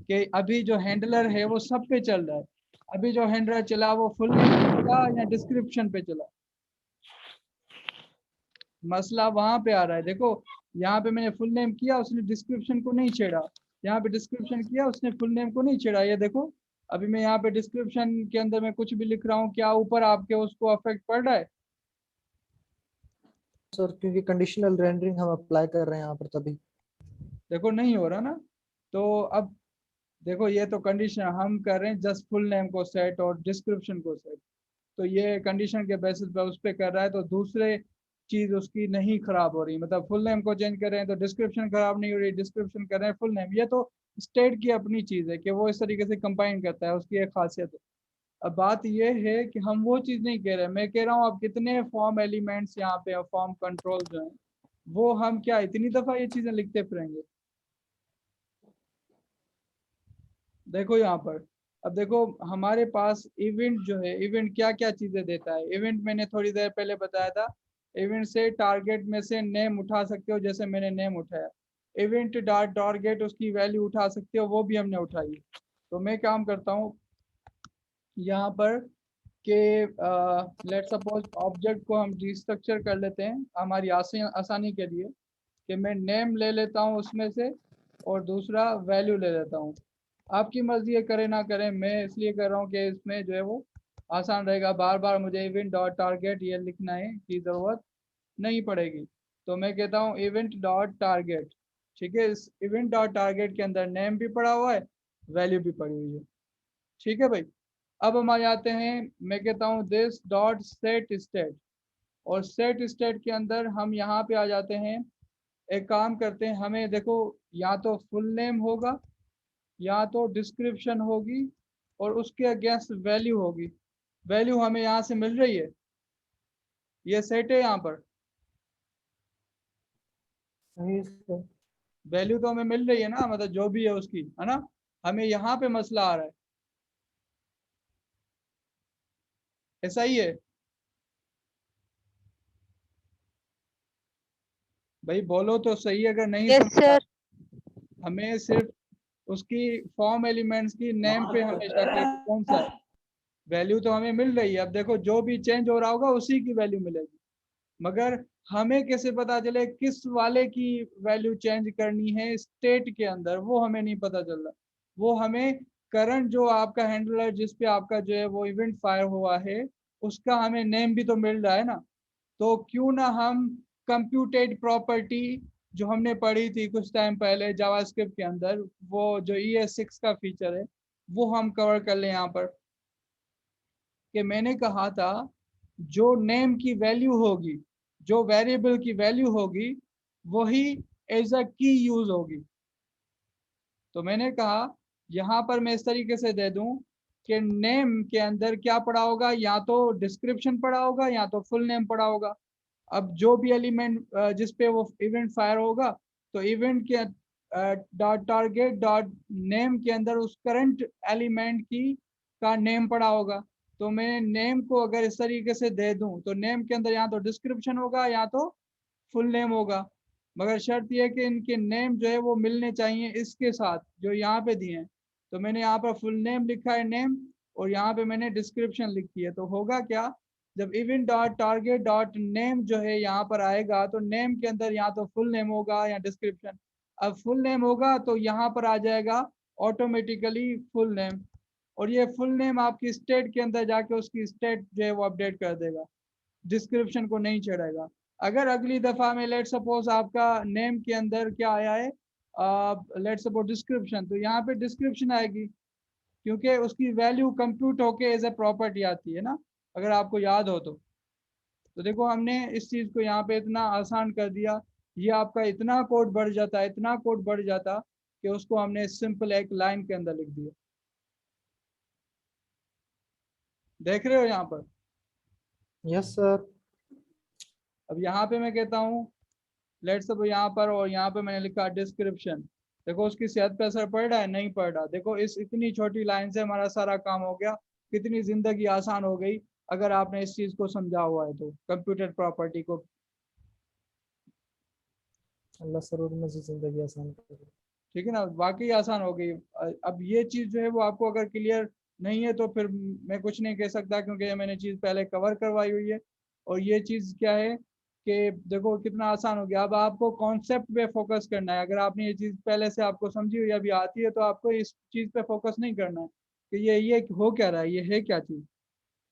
कि अभी जो हैंडलर है वो सब पे चल रहा है। अभी जो हैंडलर चला वो फुल नेम पे चला या डिस्क्रिप्शन पे चला, मसला वहां पे आ रहा है। देखो यहाँ पे मैंने फुल नेम किया, उसने डिस्क्रिप्शन को नहीं छेड़ा। यहाँ पे डिस्क्रिप्शन किया, उसने फुल नेम को नहीं छेड़ा। ये देखो अभी मैं यहाँ पे डिस्क्रिप्शन के अंदर मैं कुछ भी लिख रहा हूँ, क्या ऊपर आपके उसको अफेक्ट पड़ रहा है? सर क्योंकि कंडीशनल रेंडरिंग हम अप्लाई कर रहे हैं यहाँ पर तभी। देखो नहीं हो रहा ना। तो अब देखो ये तो कंडीशन हम कर रहे हैं, जस्ट फुल नेम को सेट और डिस्क्रिप्शन को सेट, तो ये कंडीशन के बेसिस पे उस पर कर रहा है, तो दूसरे चीज उसकी नहीं खराब हो रही। मतलब फुल नेम को चेंज कर रहे हैं तो डिस्क्रिप्शन खराब नहीं हो रही, डिस्क्रिप्शन कर रहे हैं फुल नेम। ये तो स्टेट की अपनी चीज है कि वो इस तरीके से कंबाइन करता है, उसकी एक खासियत है। अब बात ये है कि हम वो चीज नहीं कह रहे, मैं कह रहा हूँ अब कितने फॉर्म एलिमेंट्स यहाँ पे, फॉर्म कंट्रोल जो है वो हम क्या इतनी दफा ये चीजें लिखते फिरेंगे? देखो यहाँ पर, अब देखो हमारे पास इवेंट जो है, इवेंट क्या क्या चीजें देता है। इवेंट मैंने थोड़ी देर पहले बताया था, इवेंट से टारगेट में से नेम उठा सकते हो, जैसे मैंने नेम उठाया। इवेंट डॉट टारगेट उसकी वैल्यू उठा सकते हो, वो भी हमने उठाई। तो मैं काम करता हूँ यहाँ पर कि लेट सपोज ऑब्जेक्ट को हम रिस्ट्रक्चर कर लेते हैं हमारी आसानी के लिए, कि मैं नेम ले लेता हूँ उसमें से और दूसरा वैल्यू ले लेता हूँ। आपकी मर्जी है करें ना करें, मैं इसलिए कर रहा हूँ कि इसमें जो है वो आसान रहेगा, बार बार मुझे इवेंट डॉट टारगेट ये लिखना है की ज़रूरत नहीं पड़ेगी। तो मैं कहता हूँ इवेंट डॉट टारगेट, ठीक है। इस इवेंट डॉट टारगेट के अंदर नेम भी पड़ा हुआ है, वैल्यू भी पड़ी हुई है, ठीक है भाई। अब हम आ जाते हैं, मैं कहता हूँ दिस डॉट सेट स्टेट, और सेट स्टेट के अंदर हम यहाँ पे आ जाते हैं। एक काम करते हैं, हमें देखो या तो फुल नेम होगा या तो डिस्क्रिप्शन होगी और उसके अगेंस्ट वैल्यू होगी। वैल्यू हमें यहाँ से मिल रही है, ये सेट है यहाँ पर, सही है। वैल्यू तो हमें मिल रही है ना, मतलब जो भी है उसकी, है ना। हमें यहाँ पे मसला आ रहा है, ऐसा ही है भाई, बोलो तो सही अगर नहीं यस समझ आ। सर। हमें सिर्फ उसकी फॉर्म एलिमेंट्स की नेम पे हमेशा कि कौन सा है, वैल्यू तो हमें मिल रही है। अब देखो जो भी चेंज हो रहा होगा उसी की वैल्यू मिलेगी। मगर हमें कैसे पता चले किस वाले की वैल्यू चेंज करनी है स्टेट के अंदर, वो हमें नहीं पता चल रहा। वो हमें करंट जो आपका हैंडलर जिस पे आपका जो है वो इवेंट फायर हुआ है उसका हमें नेम भी तो मिल रहा है ना। तो क्यों ना हम कंप्यूटेड प्रॉपर्टी जो हमने पढ़ी थी कुछ टाइम पहले जावास्क्रिप्ट के अंदर, वो जो ES6 का फीचर है वो हम कवर कर लें यहाँ पर। कि मैंने कहा था जो नेम की वैल्यू होगी, जो वेरिएबल की वैल्यू होगी, वही एज अ की यूज होगी। तो मैंने कहा यहाँ पर मैं इस तरीके से दे दूं कि नेम के अंदर क्या पड़ा होगा, या तो डिस्क्रिप्शन पड़ा होगा या तो फुल नेम पड़ा होगा। अब जो भी एलिमेंट जिस पे वो इवेंट फायर होगा, तो इवेंट के डॉट टारगेट डॉट नेम के अंदर उस करंट एलिमेंट की का नेम पड़ा होगा। तो मैं नेम को अगर इस तरीके से दे दूं तो नेम के अंदर या तो डिस्क्रिप्शन होगा या तो फुल नेम होगा, मगर शर्त यह कि इनके नेम जो है वो मिलने चाहिए इसके साथ जो यहाँ पे दिए हैं। तो मैंने यहाँ पर फुल नेम लिखा है नेम, और यहाँ पे मैंने डिस्क्रिप्शन लिखी है। तो होगा क्या, जब event dot target dot name जो है यहाँ पर आएगा तो नेम के अंदर या तो फुल नेम होगा या डिस्क्रिप्शन। अब फुल नेम होगा तो यहाँ पर आ जाएगा ऑटोमेटिकली फुल नेम, और ये फुल नेम आपकी स्टेट के अंदर जाके उसकी स्टेट जो है वो अपडेट कर देगा, डिस्क्रिप्शन को नहीं चढ़ेगा। अगर अगली दफा में लेट सपोज आपका नेम के अंदर क्या आया है, लेट सपोज डिस्क्रिप्शन, तो यहाँ पे डिस्क्रिप्शन आएगी क्योंकि उसकी वैल्यू कंप्यूट होके एज ए प्रॉपर्टी आती है ना, अगर आपको याद हो तो देखो हमने इस चीज़ को यहाँ पे इतना आसान कर दिया। ये आपका इतना कोड बढ़ जाता, इतना कोड बढ़ जाता कि उसको हमने सिंपल एक लाइन के अंदर लिख दिया। देख रहे हो यहाँ पर? Yes sir. अब यहाँ पे मैं कहता हूँ लेट्स सपोज यहाँ पर, और यहाँ पे मैंने लिखा डिस्क्रिप्शन। देखो उसकी सेहत पे असर पड़ रहा है? नहीं पड़ रहा। देखो इस इतनी छोटी लाइन से हमारा सारा काम हो गया। कितनी जिंदगी आसान हो गई अगर आपने इस चीज को समझा हुआ है तो, कंप्यूटर प्रॉपर्टी को। अल्लाह सर उनमें से जिंदगी आसान करे। ठीक है ना, वाकई आसान हो गई। अब ये चीज जो है वो आपको अगर क्लियर नहीं है तो फिर मैं कुछ नहीं कह सकता, क्योंकि ये मैंने चीज पहले कवर करवाई हुई है। और ये चीज क्या है कि देखो कितना आसान हो गया। अब आपको कॉन्सेप्ट पे फोकस करना है। अगर आपने ये चीज पहले से आपको समझी हुई अभी आती है तो आपको इस चीज पे फोकस नहीं करना है कि ये हो क्या रहा है, ये है क्या चीज।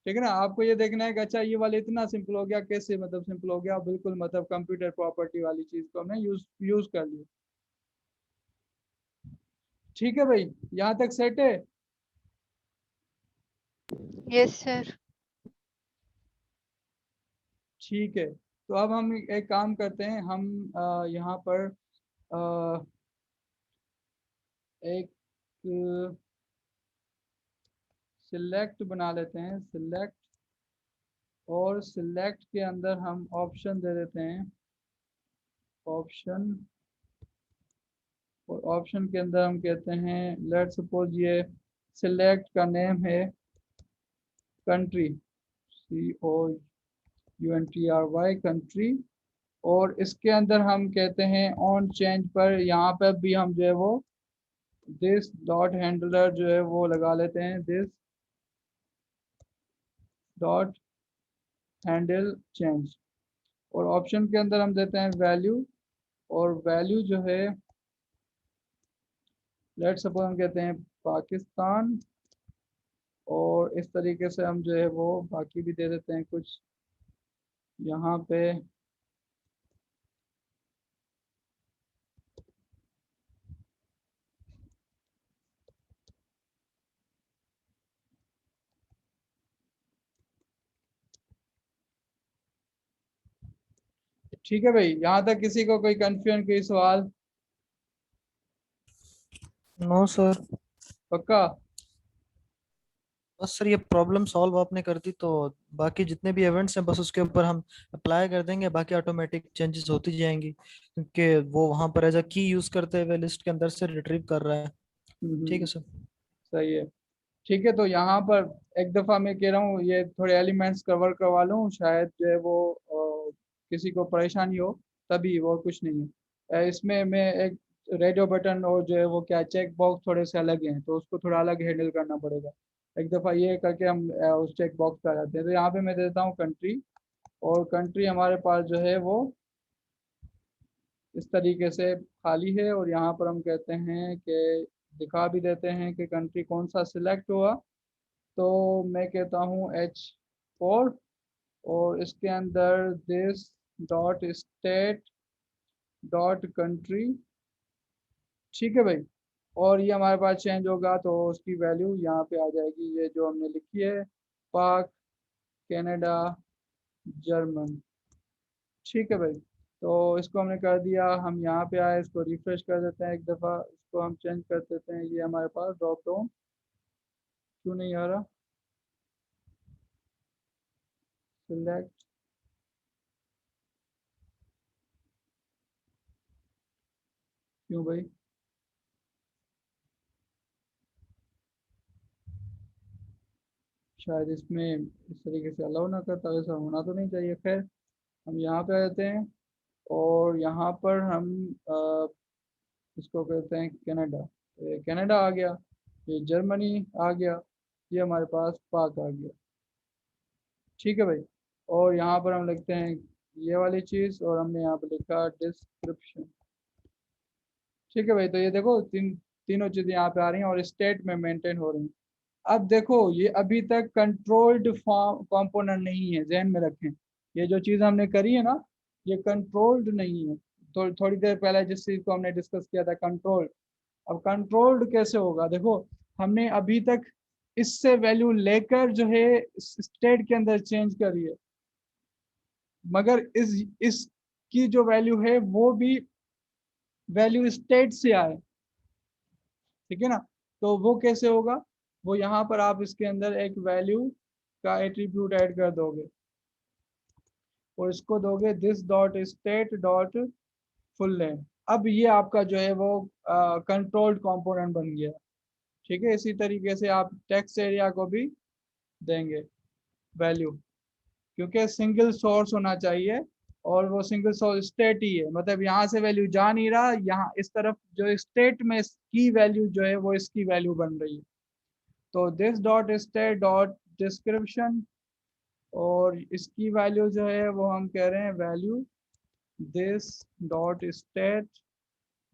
ठीक है ना, आपको ये देखना है कि अच्छा ये वाला इतना सिंपल हो गया, कैसे मतलब सिंपल हो गया, बिल्कुल मतलब कंप्यूटर प्रॉपर्टी वाली चीज को हमने यूज कर लिया। ठीक है भाई, यहाँ तक सेट है? Yes sir. ठीक है, तो अब हम एक काम करते हैं। हम यहाँ पर एक सिलेक्ट बना लेते हैं, सिलेक्ट, और सिलेक्ट के अंदर हम ऑप्शन दे देते हैं, ऑप्शन। और ऑप्शन के अंदर हम कहते हैं लेट सपोज ये सिलेक्ट का नेम है कंट्री, COUNTRY कंट्री। और इसके अंदर हम कहते हैं ऑन चेंज पर, यहाँ पर भी हम जो है वो दिस डॉट हैंडलर जो है वो लगा लेते हैं, दिस डॉट हैंडल चेंज। और ऑप्शन के अंदर हम देते हैं वैल्यू, और वैल्यू जो है लेट सपोज हम कहते हैं पाकिस्तान। और इस तरीके से हम जो है वो बाकी भी दे देते हैं कुछ यहाँ पे। ठीक है भाई, यहाँ तक किसी को कोई कंफ्यूजन, कोई सवाल? No sir. पक्का? बस सर ये प्रॉब्लम सॉल्व आपने कर दी तो बाकी जितने भी इवेंट्स हैं बस उसके ऊपर हम अप्लाई कर देंगे, बाकी ऑटोमेटिक चेंजेस होती जाएंगी क्योंकि वो वहां पर एज अ की यूज करते हुए लिस्ट के अंदर से रिट्रीव कर रहा है। ठीक है सर। सही है। ठीक है, तो यहाँ पर एक दफ़ा मैं कह रहा हूँ ये थोड़े एलिमेंट्स कवर करवा लूँ, शायद जो है वो किसी को परेशानी हो, तभी, वो कुछ नहीं है। इसमें मैं एक रेडियो बटन और जो है वो क्या चेक बॉक्स थोड़े से अलग हैं, तो उसको थोड़ा अलग हैंडल करना पड़ेगा। एक दफ़ा ये करके हम उस चेक बॉक्स पे आ जाते हैं। तो यहाँ पे मैं देता हूँ कंट्री, और कंट्री हमारे पास जो है वो इस तरीके से खाली है, और यहाँ पर हम कहते हैं कि दिखा भी देते हैं कि कंट्री कौन सा सिलेक्ट हुआ। तो मैं कहता हूँ H4 और इसके अंदर this dot state dot country, ठीक है भाई। और ये हमारे पास चेंज होगा तो उसकी वैल्यू यहाँ पे आ जाएगी, ये जो हमने लिखी है, पाक, कनाडा, जर्मन, ठीक है भाई। तो इसको हमने कर दिया, हम यहाँ पे आए, इसको रिफ्रेश कर देते हैं एक दफ़ा, इसको हम चेंज कर देते हैं। ये हमारे पास ड्रॉप डाउन क्यों नहीं आ रहा, सिलेक्ट, क्यों भाई, शायद इसमें इस तरीके से अलाउ ना करता, ऐसा होना तो नहीं चाहिए। खैर हम यहाँ पे आ जाते हैं और यहाँ पर हम इसको कहते हैं कनाडा, ये कनाडा आ गया, ये जर्मनी आ गया, ये हमारे पास पाक आ गया, ठीक है भाई। और यहाँ पर हम लिखते हैं ये वाली चीज़, और हमने यहाँ पर लिखा डिस्क्रिप्शन, ठीक है भाई। तो ये देखो तीनों चीज़ें यहाँ पे आ रही हैं और स्टेट में मेंटेन हो रही हैं। अब देखो ये अभी तक कंट्रोल्ड फॉर्म कंपोनेंट नहीं है, ध्यान में रखें। ये जो चीज़ हमने करी है ना, ये कंट्रोल्ड नहीं है। तो थोड़ी देर पहले जिस चीज़ को हमने डिस्कस किया था कंट्रोल, अब कंट्रोल्ड कैसे होगा, देखो हमने अभी तक इससे वैल्यू लेकर जो है स्टेट के अंदर चेंज करी है, मगर इसकी जो वैल्यू है वो भी वैल्यू स्टेट से आए, ठीक है ना। तो वो कैसे होगा, वो यहाँ पर आप इसके अंदर एक वैल्यू का एट्रीब्यूट ऐड कर दोगे और इसको दोगे this dot state dot full name. अब ये आपका जो है वो कंट्रोल्ड कंपोनेंट बन गया, ठीक है। इसी तरीके से आप टेक्स्ट एरिया को भी देंगे वैल्यू, क्योंकि सिंगल सोर्स होना चाहिए और वो सिंगल सोर्स स्टेट ही है, मतलब यहाँ से वैल्यू जा नहीं रहा, यहाँ इस तरफ जो स्टेट में की वैल्यू जो है वो इसकी वैल्यू बन रही है। तो this dot state dot description, और इसकी वैल्यू जो है वो हम कह रहे हैं value this dot state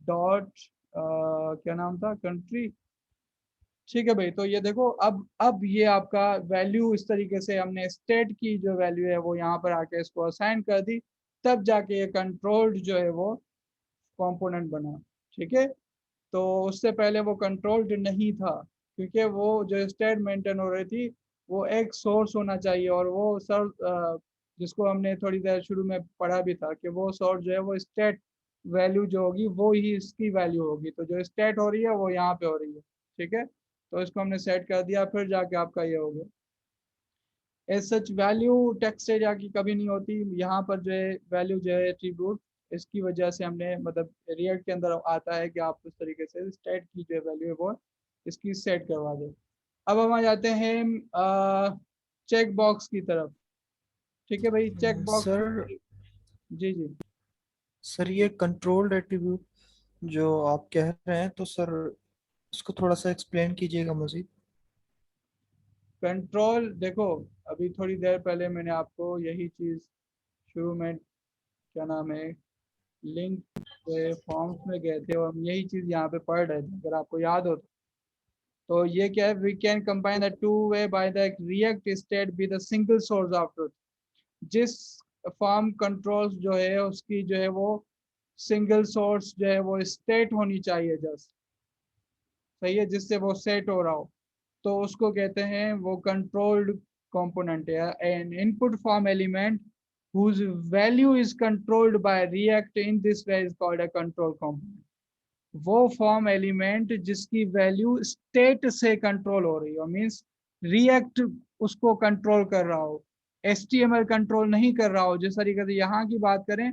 dot क्या नाम था, कंट्री, ठीक है भाई। तो ये देखो अब ये आपका वैल्यू इस तरीके से हमने स्टेट की जो वैल्यू है वो यहाँ पर आके इसको असाइन कर दी, तब जाके ये कंट्रोल्ड जो है वो कंपोनेंट बना, ठीक है। तो उससे पहले वो कंट्रोल्ड नहीं था, क्योंकि वो जो स्टेट मेंटेन हो रही थी वो एक सोर्स होना चाहिए, और वो सर जिसको हमने थोड़ी देर शुरू में पढ़ा भी था कि वो सोर्स जो है वो स्टेट वैल्यू जो होगी वो ही इसकी वैल्यू होगी। तो जो स्टेट हो रही है वो यहाँ पे हो रही है, ठीक है। तो इसको हमने सेट कर दिया, फिर जाके आपका ये हो गया। As such value text area की कभी नहीं होती, यहाँ पर जो है वैल्यू जो है एट्रीब्यूट, इसकी वजह से हमने मतलब रिएक्ट के अंदर आता है कि आप उस तरीके से स्टेट की जो वैल्यू है वो इसकी सेट करवा दे। अब हम आ जाते हैं चेक बॉक्स की तरफ, ठीक है भाई। चेक बॉक्स, सर जी जी सर ये कंट्रोल्ड एट्रीब्यूट जो आप कह रहे हैं, तो सर इसको थोड़ा सा एक्सप्लेन कीजिएगा मजीद। कंट्रोल, देखो अभी थोड़ी देर पहले मैंने आपको यही चीज़ शुरू में क्या नाम है लिंक फॉर्म्स में गए थे और हम यही चीज़ यहाँ पे पढ़ रहे थे, अगर आपको याद हो तो ये क्या है, we can combine the two way by the React state be the single source of truth. जिस फॉर्म कंट्रोल्स जो है उसकी जो है वो सिंगल सोर्स जो है वो स्टेट होनी चाहिए, जस्ट सही है, जिससे वो सेट हो रहा हो, तो उसको कहते हैं वो कंट्रोल्ड कंपोनेंट है। N input form element whose value is controlled by react in this way is called a control component। वो फॉर्म एलिमेंट जिसकी वैल्यू स्टेट से कंट्रोल हो रही हो, मींस रिएक्ट उसको कंट्रोल कर रहा हो, HTML कंट्रोल नहीं कर रहा हो। जिस तरीके से यहाँ की बात करें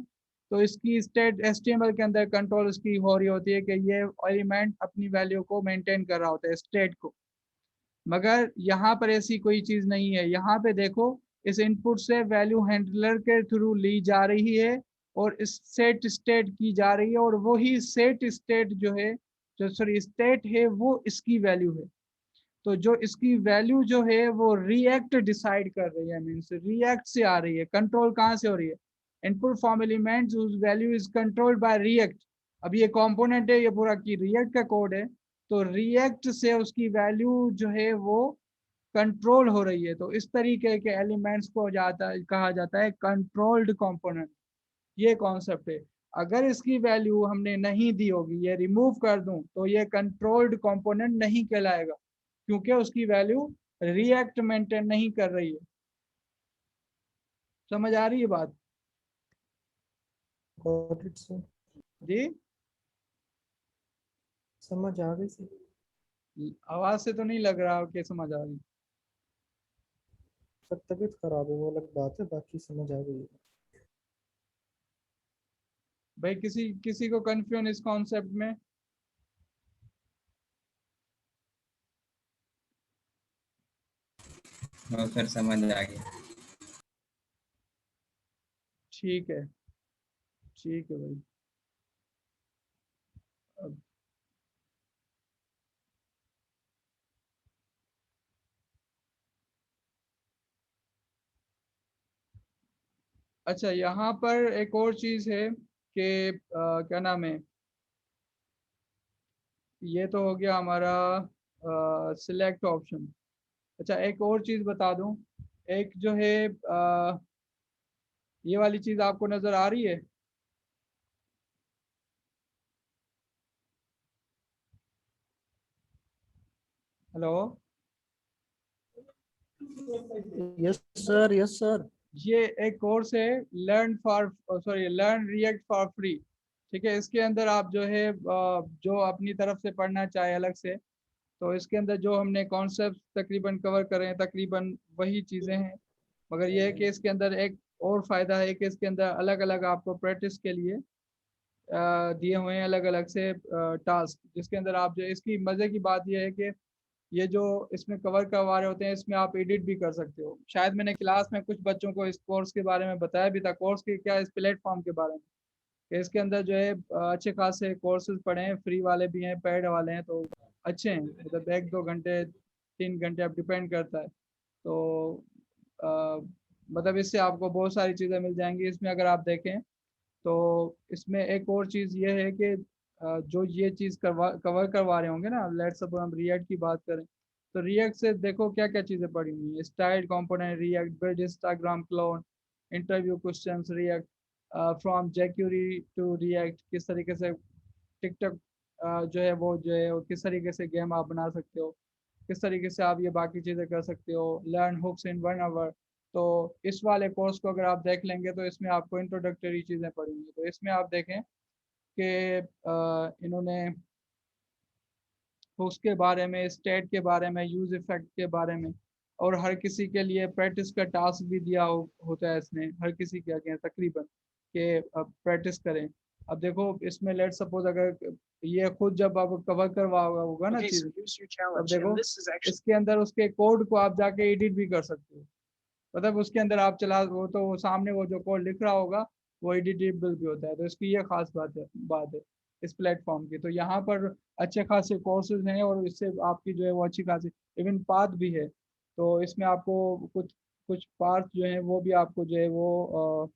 तो इसकी स्टेट HTML के अंदर कंट्रोल उसकी हो रही होती है कि ये एलिमेंट अपनी वैल्यू को मेंटेन कर रहा होता है, स्टेट को। मगर यहाँ पर ऐसी कोई चीज़ नहीं है। यहाँ पे देखो इस इनपुट से वैल्यू हैंडलर के थ्रू ली जा रही है और इस सेट स्टेट की जा रही है, और वही सेट स्टेट जो है जो सॉरी स्टेट है वो इसकी वैल्यू है। तो जो इसकी वैल्यू जो है वो रिएक्ट डिसाइड कर रही है, मीन्स रिएक्ट से आ रही है। कंट्रोल कहाँ से हो रही है? Input form elements whose value is controlled by react. अब ये कंपोनेंट है, ये पूरा की रिएक्ट का कोड है, तो रिएक्ट से उसकी वैल्यू जो है वो कंट्रोल हो रही है। तो इस तरीके के एलिमेंट्स को कहा जाता है कंट्रोल्ड कंपोनेंट। ये कॉन्सेप्ट है। अगर इसकी वैल्यू हमने नहीं दी होगी, ये रिमूव कर दूं, तो ये कंट्रोल्ड कंपोनेंट नहीं कहलाएगा, क्योंकि उसकी वैल्यू रिएक्ट मेंटेन नहीं कर रही है। समझ आ रही है बात? Got it, sir. जी, समझ आ गई सर। आवाज से तो नहीं लग रहा कि समझ आ रही। सर तबीयत खराब है वो अलग बात है, बाकी समझ आ गई। भाई किसी किसी को कंफ्यूजन इस कॉन्सेप्ट में? हाँ सर समझ आ गया। ठीक है, ठीक है भाई। अब अच्छा, यहाँ पर एक और चीज है कि क्या नाम है, ये तो हो गया हमारा सिलेक्ट ऑप्शन। अच्छा, एक और चीज बता दूं, एक जो है ये वाली चीज आपको नजर आ रही है? Hello, yes sir, yes sir. ये एक कोर्स है लर्न रिएक्ट फॉर फ्री। ठीक है, इसके अंदर आप जो है जो अपनी तरफ से पढ़ना चाहे अलग से, तो इसके अंदर जो हमने कॉन्सेप्ट तकरीबन कवर करे हैं तकरीबन वही चीज़ें हैं। मगर ये है कि इसके अंदर एक और फ़ायदा है कि इसके अंदर अलग अलग आपको प्रैक्टिस के लिए दिए हुए हैं अलग अलग से टास्क, जिसके अंदर आप जो इसकी मज़े की बात यह है कि ये जो इसमें कवर करवा रहे होते हैं इसमें आप एडिट भी कर सकते हो। शायद मैंने क्लास में कुछ बच्चों को इस कोर्स के बारे में बताया भी था, कोर्स के क्या, इस प्लेटफॉर्म के बारे में, कि इसके अंदर जो है अच्छे खासे कोर्सेज पढ़े हैं, फ्री वाले भी हैं, पेड वाले हैं, तो अच्छे हैं। मतलब 1-2 घंटे 3 घंटे अब डिपेंड करता है। तो अ, मतलब इससे आपको बहुत सारी चीज़ें मिल जाएंगी इसमें अगर आप देखें। तो इसमें एक और चीज़ ये है कि जो ये चीज़ कवर करवा रहे होंगे ना, लेट्स सपोज हम रिएक्ट की बात करें, तो रिएक्ट से देखो क्या क्या चीज़ें पड़ी हुई हैं। Style component React, build Instagram clone, interview questions React, from jQuery to React, किस तरीके से टिकटॉक जो है वो किस तरीके से गेम आप बना सकते हो, किस तरीके से आप ये बाकी चीज़ें कर सकते हो, लर्न हुक्स इन 1 आवर। तो इस वाले कोर्स को अगर आप देख लेंगे तो इसमें आपको इंट्रोडक्टरी चीज़ें पढ़ेंगी। तो इसमें आप देखें कि इन्होंने हुक्स के बारे में, स्टेट के बारे में, यूज इफेक्ट के बारे में, और हर किसी के लिए प्रैक्टिस का टास्क भी दिया होता है इसने हर किसी के आगे तकरीबन, कि प्रैक्टिस करें। अब देखो इसमें लेट सपोज अगर ये खुद जब आप कवर करवा होगा ना चीज़, अब देखो इसके अंदर उसके कोड को आप जाके एडिट भी कर सकते हो। मतलब उसके अंदर आप चला वो तो वो सामने वो जो कोड लिख रहा होगा वो एडिटेबल भी होता है। तो इसकी ये खास बात है इस प्लेटफॉर्म की। तो यहाँ पर अच्छे खासे कोर्सेज हैं और इससे आपकी जो है वो अच्छी खासी इवन पाथ भी है। तो इसमें आपको कुछ कुछ पार्ट जो है वो भी आपको जो है वो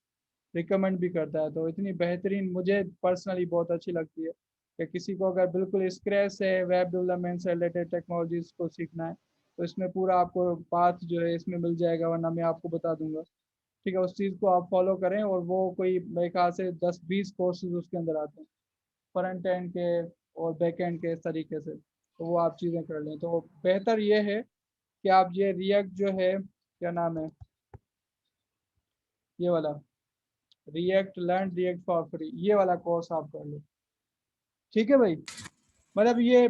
रिकमेंड भी करता है। तो इतनी बेहतरीन मुझे पर्सनली बहुत अच्छी लगती है कि किसी को अगर बिल्कुल स्क्रैच से वेब डेवलपमेंट से रिलेटेड टेक्नोलॉजीज को सीखना है तो इसमें पूरा आपको पाथ जो है इसमें मिल जाएगा, वरना मैं आपको बता दूंगा। ठीक है, उस चीज़ को आप फॉलो करें, और वो कोई मेरे ख्याल से 10-20 कोर्सेज उसके अंदर आते हैं फ्रंट एंड के और बैक एंड के, इस तरीके से। तो वो आप चीज़ें कर लें तो बेहतर ये है कि आप ये रिएक्ट जो है, क्या नाम है ये वाला, react learn react for free, ये वाला कोर्स आप कर लो। ठीक है भाई, मतलब ये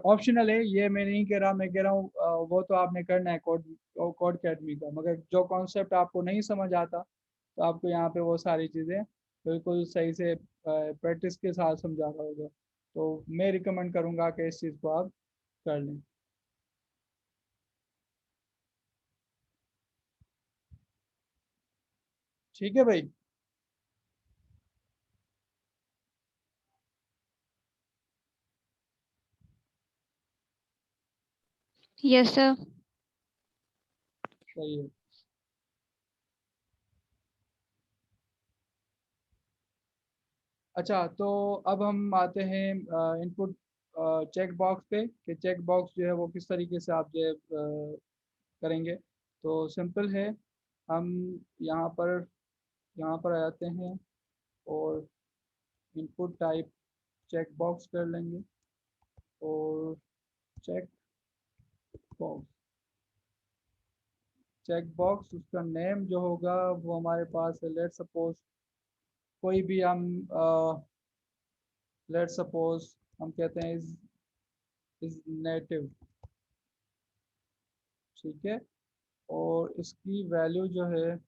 ऑप्शनल है, ये मैं नहीं कह रहा, मैं कह रहा हूँ वो तो आपने करना है कोड अकेडमी का। मगर जो कॉन्सेप्ट आपको नहीं समझ आता तो आपको यहाँ पे वो सारी चीज़ें बिल्कुल सही से प्रैक्टिस के साथ समझा रहा होगा। तो मैं रिकमेंड करूँगा कि इस चीज़ को आप कर लें। ठीक है भाई। Yes sir. सही है। अच्छा, तो अब हम आते हैं इनपुट चेक बॉक्स पे कि चेक बॉक्स जो है वो किस तरीके से आप जो है करेंगे। तो सिंपल है, हम यहाँ पर आ जाते हैं और इनपुट टाइप चेक बॉक्स कर लेंगे और चेक बॉक्स उसका नेम जो होगा वो हमारे पास है, लेट सपोज कोई भी हम लेट सपोज हम कहते हैं इज नेटिव, ठीक है। और इसकी वैल्यू जो है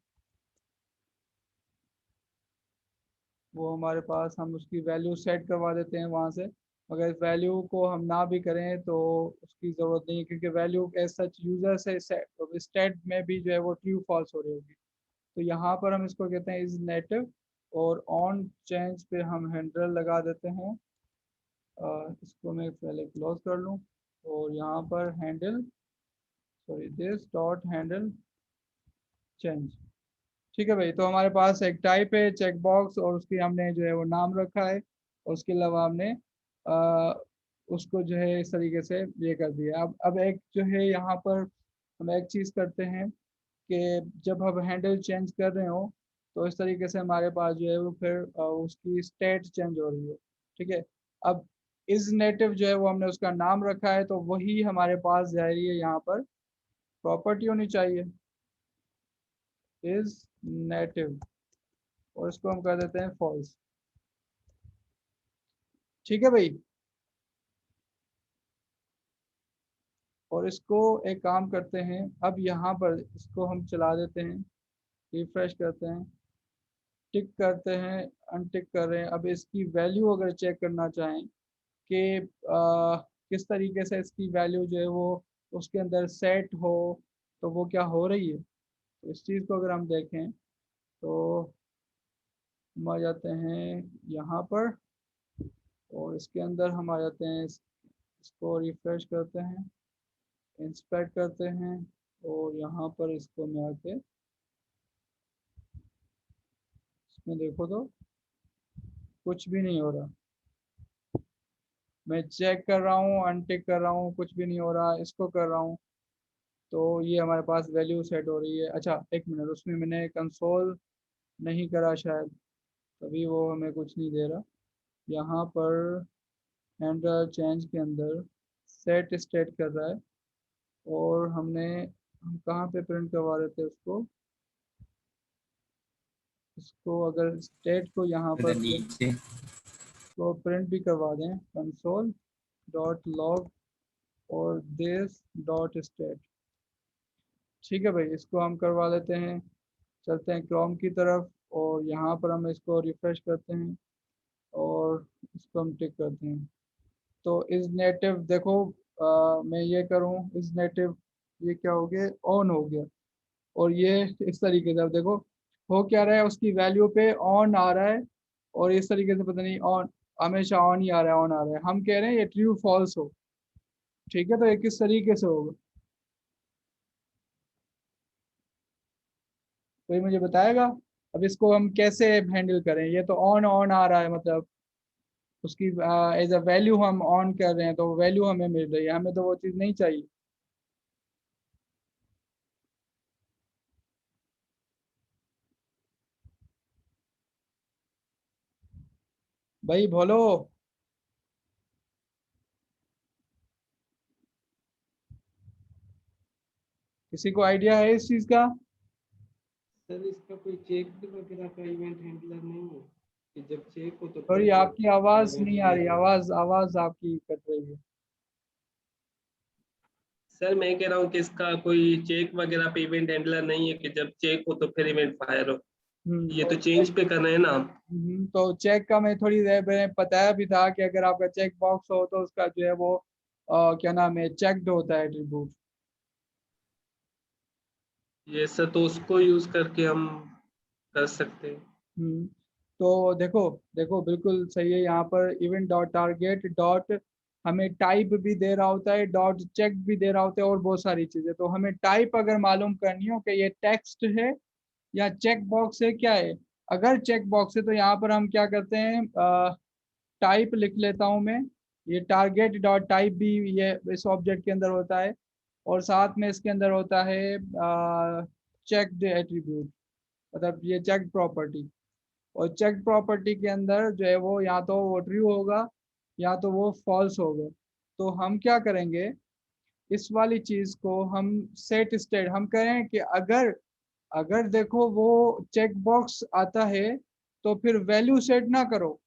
वो हमारे पास, हम उसकी वैल्यू सेट करवा देते हैं वहाँ से। अगर इस वैल्यू को हम ना भी करें तो उसकी ज़रूरत नहीं है, क्योंकि वैल्यू एज सच यूज़र से स्टेट में भी जो है वो ट्रू फॉल्स हो रही होगी। तो यहाँ पर हम इसको कहते हैं इज नेटिव, और ऑन चेंज पे हम हैंडल लगा देते हैं। इसको मैं पहले क्लोज कर लूँ और यहाँ पर handle this dot handle change, ठीक है भाई। तो हमारे पास एक टाइप है चेक बॉक्स और उसकी हमने जो है वो नाम रखा है, और उसके अलावा हमने उसको जो है इस तरीके से ये कर दिया। अब एक जो है यहाँ पर हम एक चीज़ करते हैं कि जब हम हैंडल चेंज कर रहे हो तो इस तरीके से हमारे पास जो है वो फिर उसकी स्टेट चेंज हो रही है, ठीक है। अब इज नेटिव जो है वो हमने उसका नाम रखा है, तो वही हमारे पास जारी है यहाँ पर प्रॉपर्टी होनी चाहिए इज नेटिव, और इसको हम कर देते हैं फॉल्स, ठीक है भाई। और इसको एक काम करते हैं, अब यहाँ पर इसको हम चला देते हैं, रिफ्रेश करते हैं, टिक करते हैं, अनटिक कर रहे हैं। अब इसकी वैल्यू अगर चेक करना चाहें कि किस तरीके से इसकी वैल्यू जो है वो उसके अंदर सेट हो, तो वो क्या हो रही है, तो इस चीज़ को अगर हम देखें तो हम आ जाते हैं यहाँ पर, और इसके अंदर हम आ जाते हैं, इसको रिफ्रेश करते हैं, इंस्पेक्ट करते हैं, और यहाँ पर इसको मैं आके इसमें देखो तो कुछ भी नहीं हो रहा। मैं चेक कर रहा हूँ, अनटिक कर रहा हूँ, कुछ भी नहीं हो रहा, इसको कर रहा हूँ तो ये हमारे पास वैल्यू सेट हो रही है। अच्छा एक मिनट, उसमें मैंने कंसोल नहीं करा शायद, तभी वो हमें कुछ नहीं दे रहा। यहाँ पर हैंडल चेंज के अंदर सेट स्टेट कर रहा है, और हम कहाँ पे प्रिंट करवा रहे थे उसको, इसको अगर स्टेट को यहाँ पर नीचे तो प्रिंट भी करवा दें, कंसोल डॉट लॉग और दिस डॉट स्टेट, ठीक है भाई। इसको हम करवा लेते हैं, चलते हैं क्रोम की तरफ, और यहाँ पर हम इसको रिफ्रेश करते हैं और इसको हम टिक करते हैं। तो इस नेटिव देखो, मैं ये करूँ इस नेटिव, ये क्या हो गया, ऑन हो गया। और ये इस तरीके से अब देखो हो क्या रहा है, उसकी वैल्यू पे ऑन आ रहा है, और इस तरीके से पता नहीं ऑन हमेशा ऑन ही आ रहा है, ऑन आ रहा है। हम कह रहे हैं ये ट्रू फॉल्स हो, ठीक है। तो ये किस तरीके से होगा, कोई मुझे बताएगा। अब इसको हम कैसे हैंडल करें, ये तो ऑन ऑन आ रहा है, मतलब उसकी एज अ वैल्यू हम ऑन कर रहे हैं, तो वैल्यू हमें मिल रही है, हमें तो वो चीज़ नहीं चाहिए। भाई बोलो, किसी को आइडिया है इस चीज़ का। सर इसका कोई चेक वगैरह का इवेंट हैंडलर नहीं है कि जब चेक हो तो सॉरी फिर आपकी आवाज़ इवेंट नहीं आ रही, क्रिएट हो। आवाज़ आवाज़ आपकी कट रही है। सर मैं कह रहा हूँ कि इसका कोई चेक वगैरह पे इवेंट हैंडलर नहीं है कि जब चेक हो तो फिर इवेंट फायर हो। ये तो चेंज पे कर रहे हैं ना आप। तो चेक का मैं थोड़ी देर पहले बताया भी था कि अगर आपका चेक बॉक्स हो तो उसका जो है वो क्या नाम है, चेक्ड होता है एट्रीब्यूट। ये सर तो उसको यूज करके हम कर सकते हैं। तो देखो देखो बिल्कुल सही है, यहाँ पर इवेंट डॉट टारगेट डॉट हमें टाइप भी दे रहा होता है, डॉट चेक भी दे रहा होता है और बहुत सारी चीजें। तो हमें टाइप अगर मालूम करनी हो कि ये टेक्स्ट है या चेक बॉक्स है, क्या है। अगर चेक बॉक्स है तो यहाँ पर हम क्या करते हैं, टाइप लिख लेता हूँ मैं। ये टारगेट डॉट टाइप भी ये इस ऑब्जेक्ट के अंदर होता है, और साथ में इसके अंदर होता है चेक्ड एट्रीब्यूट, मतलब ये चेक प्रॉपर्टी। और चेक प्रॉपर्टी के अंदर जो है वो या तो वो ट्रू होगा या तो वो फॉल्स होगा। तो हम क्या करेंगे, इस वाली चीज को हम सेट स्टेट हम करें कि अगर अगर देखो वो चेक बॉक्स आता है तो फिर वैल्यू सेट ना करो,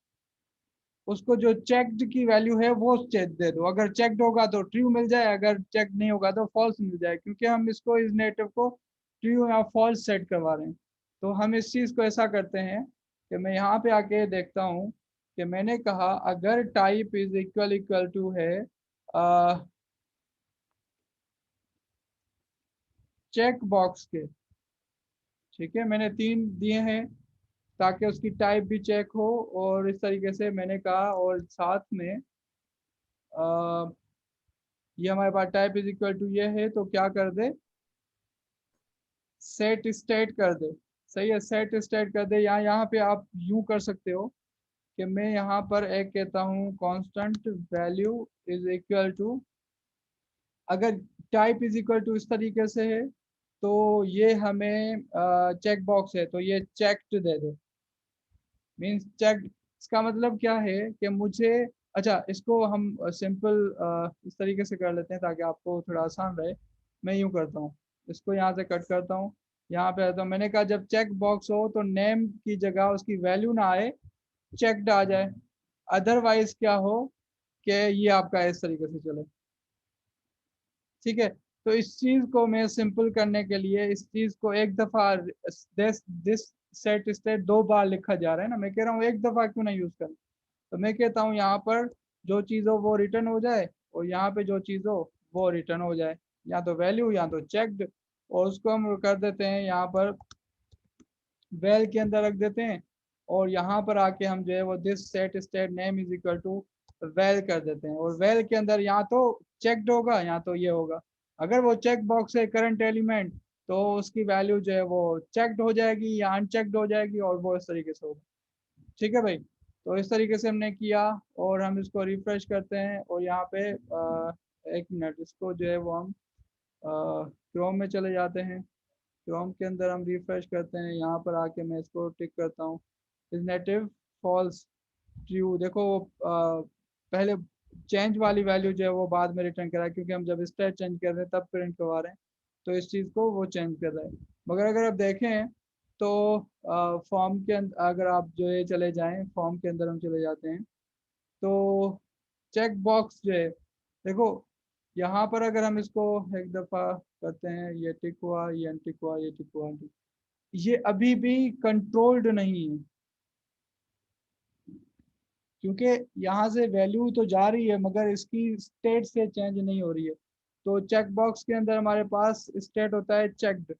उसको जो चेक्ड की वैल्यू है वो चेक दे दो। अगर चेक्ड होगा तो ट्रू मिल जाए, अगर चेक नहीं होगा तो फॉल्स मिल जाए, क्योंकि हम इसको इस नेटिव को ट्रू या फॉल्स सेट करवा रहे हैं। तो हम इस चीज़ को ऐसा करते हैं कि मैं यहाँ पे आके देखता हूँ कि मैंने कहा अगर type is equal equal to है चेक बॉक्स के, ठीक है, मैंने 3 दिए हैं ताकि उसकी टाइप भी चेक हो, और इस तरीके से मैंने कहा, और साथ में ये हमारे पास टाइप इज इक्वल टू ये है, तो क्या कर दे, सेट स्टेट कर दे। सही है, सेट स्टेट कर दे। यहाँ पे आप यूं कर सकते हो कि मैं यहाँ पर एक कहता हूँ constant value is equal to, अगर टाइप इज इक्वल टू इस तरीके से है तो ये हमें चेक बॉक्स है तो ये चेक्ड दे दे, मीन्स चेक। इसका मतलब क्या है कि मुझे, अच्छा इसको हम सिंपल इस तरीके से कर लेते हैं ताकि आपको थोड़ा आसान रहे। मैं यूँ करता हूँ, इसको यहाँ से कट करता हूँ, यहाँ पे आता हूँ। मैंने कहा जब चेक बॉक्स हो तो नेम की जगह उसकी वैल्यू ना आए, चेक्ड आ जाए। अदरवाइज क्या हो कि ये आपका इस तरीके से चले, ठीक है। तो इस चीज को मैं सिंपल करने के लिए इस चीज को एक दफा दिस सेट स्टेट 2 बार लिखा जा रहा है ना, मैं कह रहा हूँ एक दफा क्यों नहीं यूज करें। तो मैं कहता हूँ यहाँ पर जो चीज़ हो वो रिटर्न हो जाए, और यहाँ पे जो चीज़ हो वो रिटर्न हो जाए, या तो वैल्यू या तो चेक्ड। और उसको हम कर देते हैं यहाँ पर वेल के अंदर रख देते हैं, और यहाँ पर आके हम जो है वो this set state name is equal to well कर देते हैं। और वेल के अंदर या तो चेक्ड होगा या तो ये होगा। अगर वो चेक बॉक्स है करंट एलिमेंट तो उसकी वैल्यू जो है वो चेक्ड हो जाएगी या अनचेक्ड हो जाएगी, और वो इस तरीके से होगा। ठीक है भाई, तो इस तरीके से हमने किया, और हम इसको रिफ्रेश करते हैं, और यहाँ पे एक मिनट, इसको जो है वो हम क्रोम में चले जाते हैं। क्रोम के अंदर हम रिफ्रेश करते हैं, यहाँ पर आके मैं इसको टिक करता हूँ इज नेटिव फॉल्स ट्रू। देखो पहले चेंज वाली वैल्यू जो है वो बाद में रिटर्न कर रहा है, क्योंकि हम जब स्टेट चेंज कर रहे हैं तब प्रिंट करवा रहे हैं, तो इस चीज़ को वो चेंज कर रहा है। मगर अगर आप देखें तो फॉर्म के अंदर अगर आप जो है चले जाएं, फॉर्म के अंदर हम चले जाते हैं तो चेक बॉक्स जो है, देखो यहाँ पर अगर हम इसको एक दफ़ा करते हैं, ये टिक हुआ, ये अनटिक हुआ, ये टिक हुआ, ये अभी भी कंट्रोल्ड नहीं है, क्योंकि यहाँ से वैल्यू तो जा रही है मगर इसकी स्टेट से चेंज नहीं हो रही है। तो चेक बॉक्स के अंदर हमारे पास स्टेट होता है चेक्ड,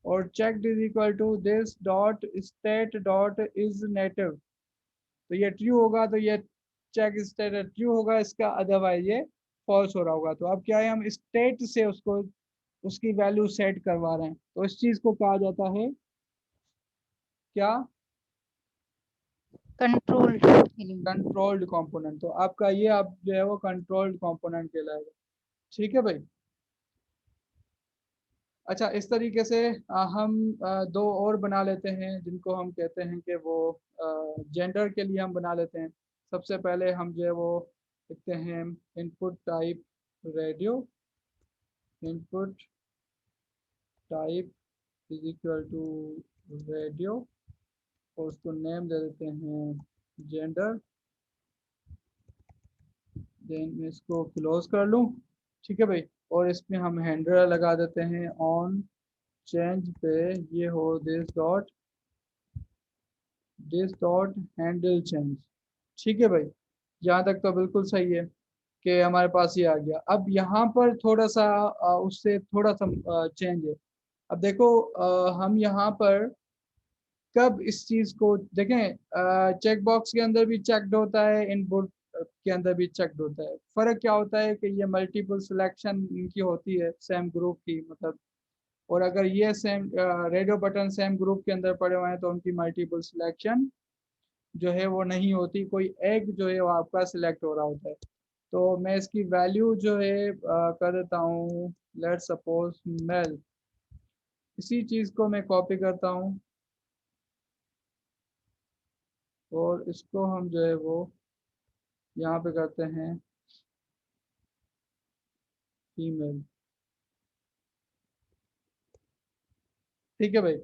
और checked is equal to this dot state dot is native. तो ये ट्रू होगा तो ये चेक स्टेट ट्रू होगा इसका, अदरवाइज ये फॉल्स हो रहा होगा। तो अब क्या है, हम स्टेट से उसको उसकी वैल्यू सेट करवा रहे हैं, तो इस चीज को कहा जाता है क्या, कंट्रोल्ड कंट्रोल्ड कंपोनेंट। तो आपका ये आप जो है वो कंट्रोल्ड कंपोनेंट कहलाएगा। ठीक है भाई। अच्छा, इस तरीके से हम 2 और बना लेते हैं जिनको हम कहते हैं कि वो जेंडर के लिए हम बना लेते हैं। सबसे पहले हम जो है वो लिखते हैं input type radio, input type is equal to radio, और उसको नेम दे देते हैं जेंडर। देन मैं इसको क्लोज कर लूँ। ठीक है भाई, और इसमें हम हैंडल लगा देते हैं ऑन चेंज पे ये हो दिस डॉट हैंडल चेंज। ठीक है भाई, यहाँ तक तो बिल्कुल सही है कि हमारे पास ये आ गया। अब यहाँ पर थोड़ा सा उससे थोड़ा सा चेंज है। अब देखो हम यहाँ पर कब इस चीज को देखें, चेक बॉक्स के अंदर भी चेक्ड होता है इनपुट के अंदर भी चेक्ड होता है। फ़र्क क्या होता है कि ये मल्टीपल सिलेक्शन इनकी होती है सेम ग्रुप की, मतलब, और अगर ये same radio button same group के अंदर पड़े हुए हैं तो उनकी मल्टीपल सिलेक्शन जो है वो नहीं होती, कोई एक जो है वो आपका सिलेक्ट हो रहा होता है। तो मैं इसकी वैल्यू जो है कर देता हूँ, लेट सपोज मेल। इसी चीज़ को मैं कॉपी करता हूँ और इसको हम जो है वो यहाँ पे करते हैं फीमेल। ठीक है भाई।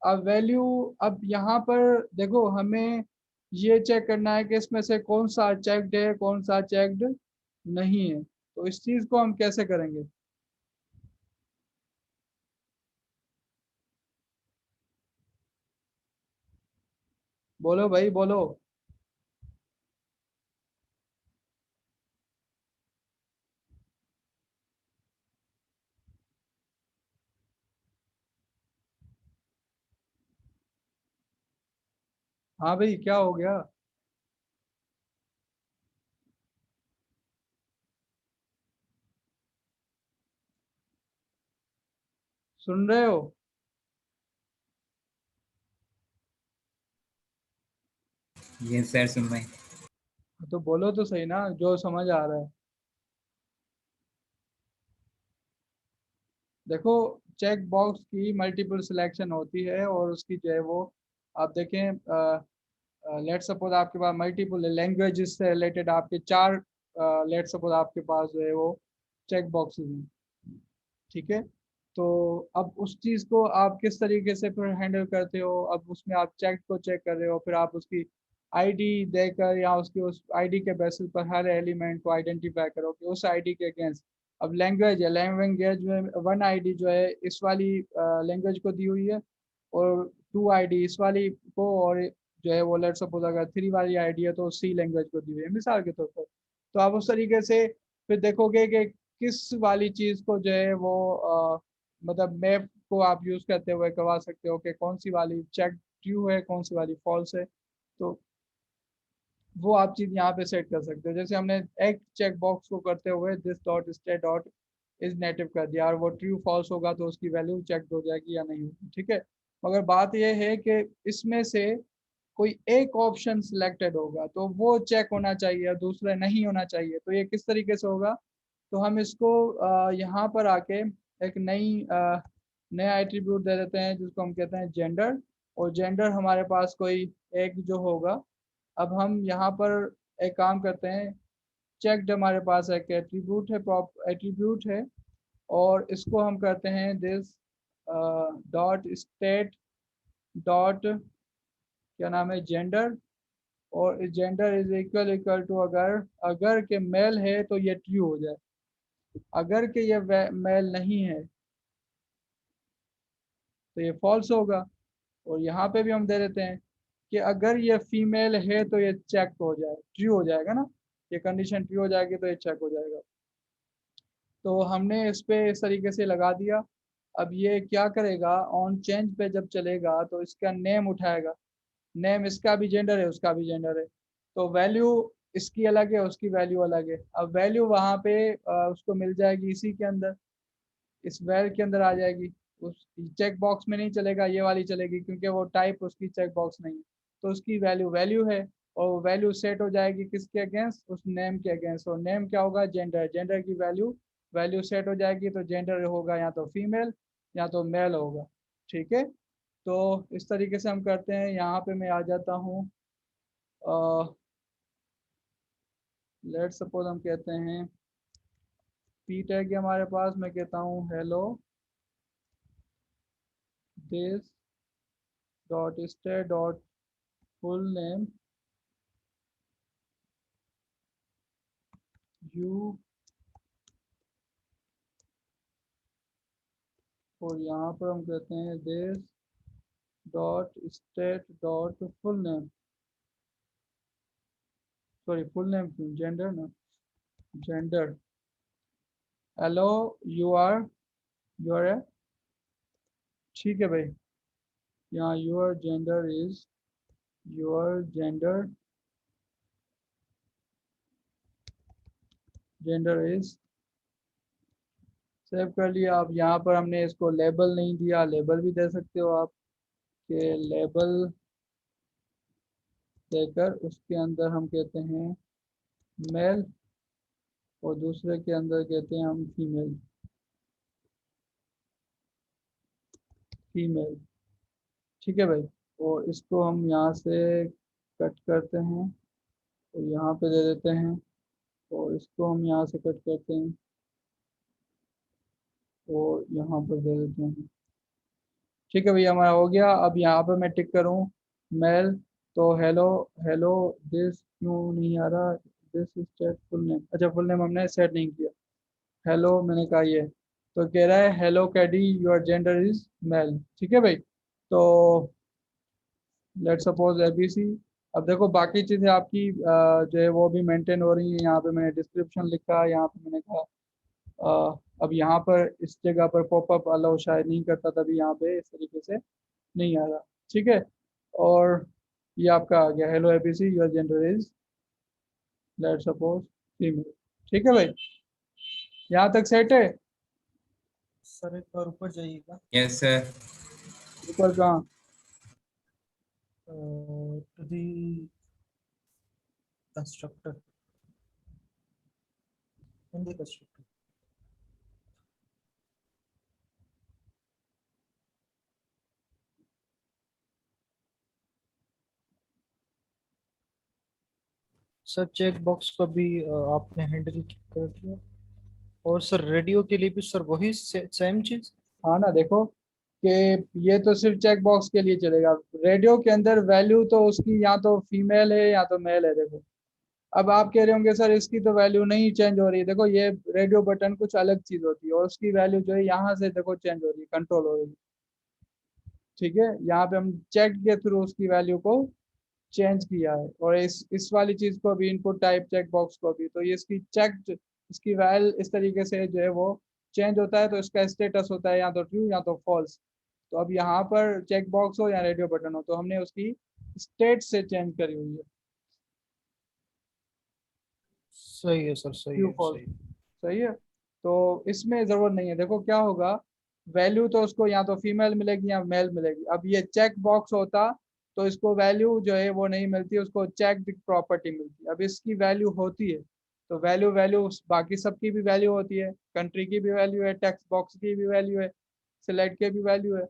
अब वैल्यू, अब यहाँ पर देखो हमें ये चेक करना है कि इसमें से कौन सा चेक्ड है कौन सा चेक्ड नहीं है। तो इस चीज़ को हम कैसे करेंगे? बोलो भाई बोलो। हाँ भाई क्या हो गया? सुन रहे हो? ये सर सुन रहे हैं। तो बोलो तो सही ना जो समझ आ रहा है। देखो, चेक बॉक्स की मल्टीपल सिलेक्शन होती है और उसकी जो है वो आप देखें, लेट सपोज आपके पास मल्टीपल लैंग्वेजेस से रिलेटेड आपके 4 लेट सपोज आपके पास जो है वो चेक बॉक्सेस हैं। ठीक है। तो अब उस चीज़ को आप किस तरीके से फिर हैंडल करते हो? अब उसमें आप चेक को चेक कर रहे हो, फिर आप उसकी आईडी देकर या उसकी उस आईडी के बेसिस पर हर एलिमेंट को आइडेंटिफाई करो कि उस आईडी के अगेंस्ट। अब लैंग्वेज है, लैंग्वेज में 1 आईडी जो है इस वाली लैंग्वेज को दी हुई है और 2 आईडी इस वाली को, और जो है वो लेट सपोज अगर 3 वाली आईडी है तो सी लैंग्वेज को दी हुई है मिसाल के तौर पर। तो आप उस तरीके से फिर देखोगे कि किस वाली चीज़ को जो है वो मतलब मैप को आप यूज़ करते हुए करवा सकते हो कि कौन सी वाली चेक ट्रू है कौन सी वाली फॉल्स है। तो वो आप चीज़ यहाँ पे सेट कर सकते हो। जैसे हमने एक चेक बॉक्स को करते हुए this dot state dot is native कर दिया और वो ट्रू फॉल्स होगा तो उसकी वैल्यू चेक हो जाएगी या नहीं होगी। ठीक है। मगर बात यह है कि इसमें से कोई एक ऑप्शन सिलेक्टेड होगा तो वो चेक होना चाहिए और दूसरा नहीं होना चाहिए। तो ये किस तरीके से होगा? तो हम इसको यहाँ पर आके एक नया एट्रीब्यूट दे देते हैं जिसको हम कहते हैं जेंडर। और जेंडर हमारे पास कोई एक जो होगा। अब हम यहाँ पर एक काम करते हैं, चेक्ड हमारे पास एक एट्रीब्यूट है, एट्रीब्यूट है, और इसको हम करते हैं दिस डॉट स्टेट डॉट क्या नाम है जेंडर। और gender is equal equal to अगर अगर के मेल है तो ये ट्रू हो जाए, अगर के ये मेल नहीं है तो ये फॉल्स होगा। और यहाँ पे भी हम दे देते हैं कि अगर ये फीमेल है तो ये चेक हो जाए, ट्रू हो जाएगा ना, ये कंडीशन ट्रू हो जाएगी तो ये चेक हो जाएगा। तो हमने इस पे इस तरीके से लगा दिया। अब ये क्या करेगा, ऑन चेंज पे जब चलेगा तो इसका नेम उठाएगा। नेम इसका भी जेंडर है उसका भी जेंडर है, तो वैल्यू इसकी अलग है उसकी वैल्यू अलग है। अब वैल्यू वहाँ पे उसको मिल जाएगी इसी के अंदर, इस वेर के अंदर आ जाएगी। उस चेक बॉक्स में नहीं चलेगा, ये वाली चलेगी क्योंकि वो टाइप उसकी चेक बॉक्स नहीं है। तो उसकी वैल्यू वैल्यू है और वैल्यू सेट हो जाएगी किसके अगेंस्ट, उस नेम के अगेंस्ट। और नेम क्या होगा, जेंडर। जेंडर की वैल्यू वैल्यू सेट हो जाएगी तो जेंडर होगा या तो फीमेल या तो मेल होगा। ठीक है। तो इस तरीके से हम करते हैं। यहाँ पे मैं आ जाता हूँ, लेट सपोज हम कहते हैं पी टैग हमारे पास, मैं कहता हूँ hello this dot stay dot full name you. और यहाँ पर हम कहते हैं this dot state dot full name, sorry full name क्यों, जेंडर ना, जेंडर। हेलो यू आर है। ठीक है भाई। यहाँ your gender is your gender gender is, save कर लिया। अब यहाँ पर हमने इसको लेबल नहीं दिया, लेबल भी दे सकते हो आप, के लेबल देकर उसके अंदर हम कहते हैं मेल और दूसरे के अंदर कहते हैं हम फीमेल, फीमेल। ठीक है भाई, और इसको हम यहाँ से कट करते हैं और यहाँ पे दे देते हैं, और इसको हम यहाँ से कट करते हैं और यहाँ पर दे देते हैं। ठीक है भैया, हमारा हो गया। अब यहाँ पे मैं टिक करूँ मेल, तो हेलो हेलो दिस क्यों नहीं आ रहा, this is set full name, अच्छा फुल नेम हमने सेट नहीं किया, हेलो मैंने कहा ये, तो कह रहा है hello caddy your gender is male. ठीक है भाई, तो लेट्स सपोज एबीसी। अब देखो बाकी चीज़ें आपकी जो है वो भी मेंटेन हो रही हैं। यहाँ पे मैंने डिस्क्रिप्शन लिखा, यहाँ पे मैंने कहा अब यहाँ पर इस जगह पर पॉपअप अलाउ शायद नहीं करता, तभी यहाँ पे इस तरीके से नहीं आ रहा। ठीक है, और ये आपका आ गया hello ABC your gender is let's suppose female. ठीक है भाई, यहाँ तक सेट है। सर एक बार ऊपर जाइएगा, यस सर। ऊपर कहाँ? To the constructor, in the constructor. Sir check box को भी आपने हैंडल कर दिया, और सर रेडियो के लिए भी सर वही सेम चीज। हाँ ना, देखो कि ये तो सिर्फ चेक बॉक्स के लिए चलेगा, रेडियो के अंदर वैल्यू तो उसकी या तो फीमेल है या तो मेल है। देखो अब आप कह रहे होंगे सर इसकी तो वैल्यू नहीं चेंज हो रही है, देखो ये रेडियो बटन कुछ अलग चीज होती है और उसकी वैल्यू जो है यहाँ से देखो चेंज हो रही है, कंट्रोल हो रही है। ठीक है, यहाँ पे हम चेक के थ्रू उसकी वैल्यू को चेंज किया है, और इस वाली चीज को भी इनपुट टाइप चेक बॉक्स को भी, तो ये इसकी चेक, इसकी वैल इस तरीके से जो है वो चेंज होता है, तो इसका स्टेटस होता है या तो ट्रू या तो फॉल्स। तो अब यहाँ पर चेक बॉक्स हो या रेडियो बटन हो, तो हमने उसकी स्टेट से चेंज करी हुई है। सही है सर, सही ट्रू है, फॉल्स, सही है। सही है। तो इसमें ज़रूरत नहीं है, देखो क्या होगा, वैल्यू तो उसको या तो फीमेल मिलेगी या मेल मिलेगी। अब ये चेक बॉक्स होता तो इसको वैल्यू जो है वो नहीं मिलती, उसको चेक प्रॉपर्टी मिलती। अब इसकी वैल्यू होती है, तो वैल्यू वैल्यू बाकी सबकी भी वैल्यू होती है, कंट्री की भी वैल्यू है, टेक्स्ट बॉक्स की भी वैल्यू है, सिलेक्ट की भी वैल्यू है,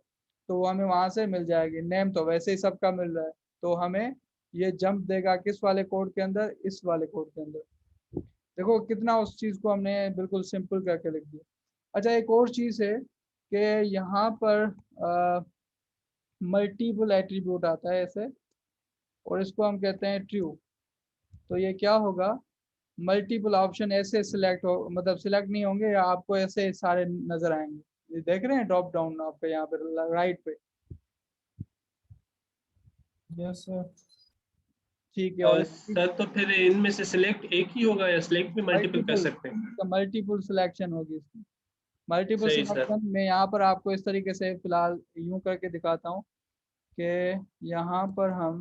तो वो हमें वहाँ से मिल जाएगी। नेम तो वैसे ही सबका मिल रहा है, तो हमें ये जंप देगा किस वाले कोड के अंदर, इस वाले कोड के अंदर। देखो कितना उस चीज़ को हमने बिल्कुल सिंपल करके लिख दिया। अच्छा एक और चीज़ है कि यहाँ पर मल्टीपल एट्रीब्यूट आता है ऐसे, और इसको हम कहते हैं ट्रू। तो ये क्या होगा, मल्टीपल ऑप्शन ऐसे सिलेक्ट हो, मतलब सिलेक्ट नहीं होंगे, या आपको ऐसे सारे नजर आएंगे। ये देख रहे हैं ड्रॉप डाउन आपके यहाँ पे राइट पे। Yes sir. ठीक है, और और सर तो फिर इनमें से सिलेक्ट एक ही होगा या सिलेक्ट भी मल्टीपल कर मल्टीपल, सकते हैं? मल्टीपल सिलेक्शन होगी इसकी। मल्टीपल सही सर। सिलेक्शन में यहाँ पर आपको इस तरीके से फिलहाल यूं करके दिखाता हूँ कि यहाँ पर हम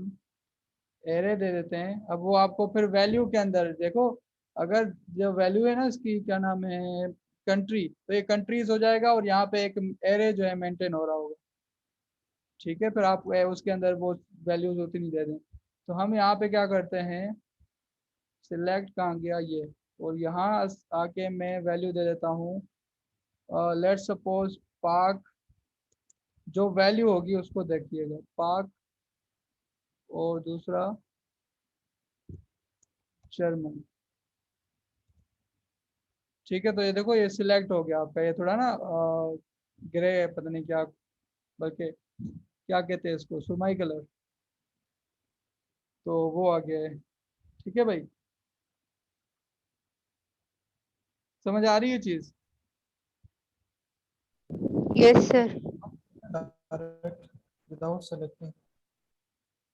एरे दे देते हैं। अब वो आपको फिर वैल्यू के अंदर देखो, अगर जो वैल्यू है ना इसकी क्या नाम है, कंट्री, तो ये कंट्रीज हो जाएगा, और यहाँ पे एक एरे जो है मेंटेन हो रहा होगा। ठीक है, फिर आप उसके अंदर वो वैल्यूज होती नहीं दे दें। तो हम यहाँ पे क्या करते हैं, सिलेक्ट कहाँ गया ये, और यहाँ आके मैं वैल्यू दे देता हूँ, लेट्स सपोज पाक, जो वैल्यू होगी उसको देखिएगा, पाक, और दूसरा जर्मन। ठीक है, तो ये देखो ये सिलेक्ट हो गया आपका, ये थोड़ा ना ग्रे पता नहीं क्या, बल्कि क्या कहते हैं इसको, सुरमई कलर, तो वो आ गया है। ठीक है भाई, समझ आ रही है चीज़? Yes sir. Direct without selecting.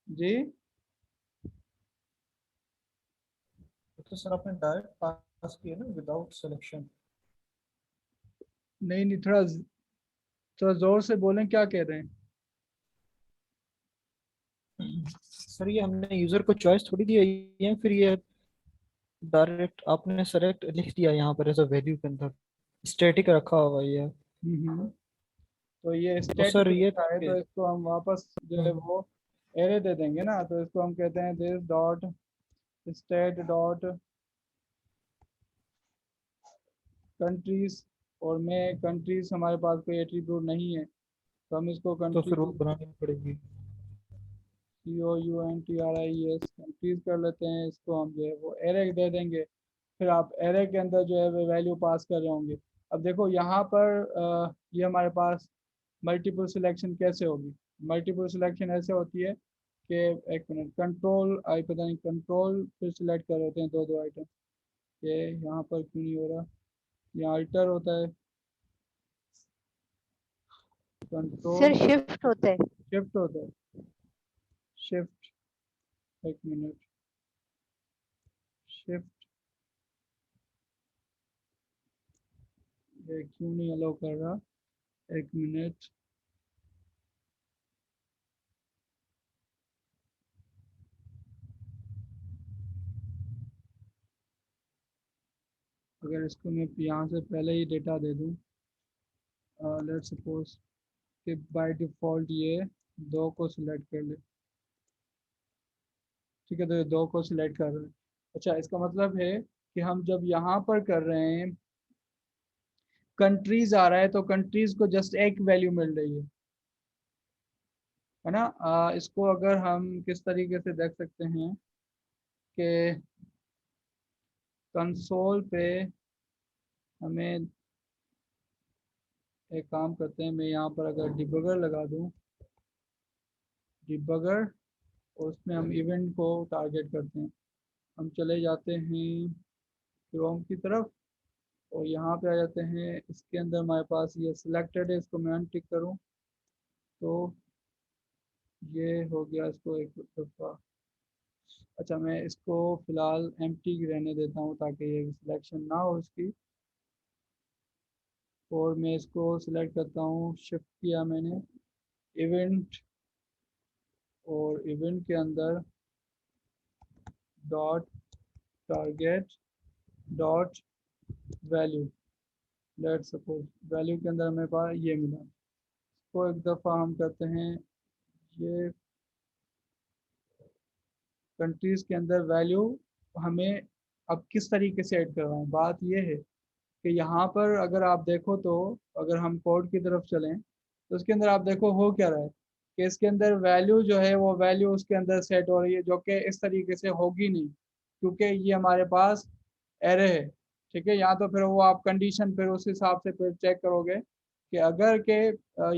जी तो सर आपने डायरेक्ट पास किया ना विदाउट सिलेक्शन। नहीं नहीं, थोड़ा थोड़ा जोर से बोलें, क्या कह रहे हैं? सर ये हमने यूजर को चॉइस थोड़ी दी है, फिर ये डायरेक्ट आपने सेलेक्ट लिख दिया यहाँ पर एज अ वैल्यू के अंदर, स्टैटिक रखा हुआ ये। तो ये तो सर स्टैटिक ये रखा है, तो इसको हम वापस जो है वो एरे दे देंगे ना, तो इसको हम कहते हैं this dot state dot countries, और में कंट्रीज हमारे पास कोई एट्रीब्यूट नहीं है, तो हम इसको तो फिर वो कंट्रीज बनानी पड़ेगी। COUNTRIES कंट्रीज कर लेते हैं, इसको हम जो है वो एरे दे देंगे। फिर आप एरे के अंदर जो है वो वैल्यू पास कर रहे होंगे। अब देखो यहाँ पर ये हमारे पास मल्टीपल सिलेक्शन कैसे होगी। मल्टीपल सिलेक्शन ऐसे होती है कि एक मिनट, कंट्रोल आई पता नहीं कंट्रोल फिर सिलेक्ट कर होते हैं दो दो आइटम, ये यहाँ पर क्यों नहीं हो रहा, यहाँ अल्टर होता है, कंट्रोल सर शिफ्ट होता है। शिफ्ट होता है, शिफ्ट, एक मिनट, शिफ्ट, ये क्यों नहीं अलाउ कर रहा, एक मिनट, अगर इसको मैं यहाँ से पहले ही डेटा दे दूँ, लेट्स सपोज कि बाय डिफ़ॉल्ट ये दो को सिलेक्ट कर ले, ठीक है, तो ये दो को सिलेक्ट कर रहे हैं। अच्छा, इसका मतलब है कि हम जब यहाँ पर कर रहे हैं कंट्रीज आ रहा है, तो कंट्रीज को जस्ट एक वैल्यू मिल रही है ना। इसको अगर हम किस तरीके से देख सकते हैं कि कंसोल पे हमें एक काम करते हैं, मैं यहाँ पर अगर डिबगर लगा दूँ, डिबगर, और उसमें हम इवेंट को टारगेट करते हैं, हम चले जाते हैं क्रोम की तरफ और यहाँ पे आ जाते हैं, इसके अंदर हमारे पास ये सिलेक्टेड है, इसको मैं अनटिक करूँ तो ये हो गया, इसको एक दफ़ा, अच्छा मैं इसको फ़िलहाल एम्प्टी रहने देता हूँ ताकि ये सिलेक्शन ना हो इसकी, और मैं इसको सिलेक्ट करता हूँ, शिफ्ट किया मैंने इवेंट, और इवेंट के अंदर dot target dot value, let suppose value के अंदर हमें पास ये मिला, इसको एक दफ़ा हम करते हैं, ये कंट्रीज़ के अंदर वैल्यू हमें अब किस तरीके से ऐड करवाएं। बात ये है कि यहाँ पर अगर आप देखो तो अगर हम कोड की तरफ चलें तो उसके अंदर आप देखो हो क्या रहा है कि इसके अंदर वैल्यू जो है वो वैल्यू उसके अंदर सेट हो रही है, जो कि इस तरीके से होगी नहीं क्योंकि ये हमारे पास एरे है, ठीक है। यहाँ तो फिर वो आप कंडीशन फिर उस हिसाब से फिर चेक करोगे कि अगर के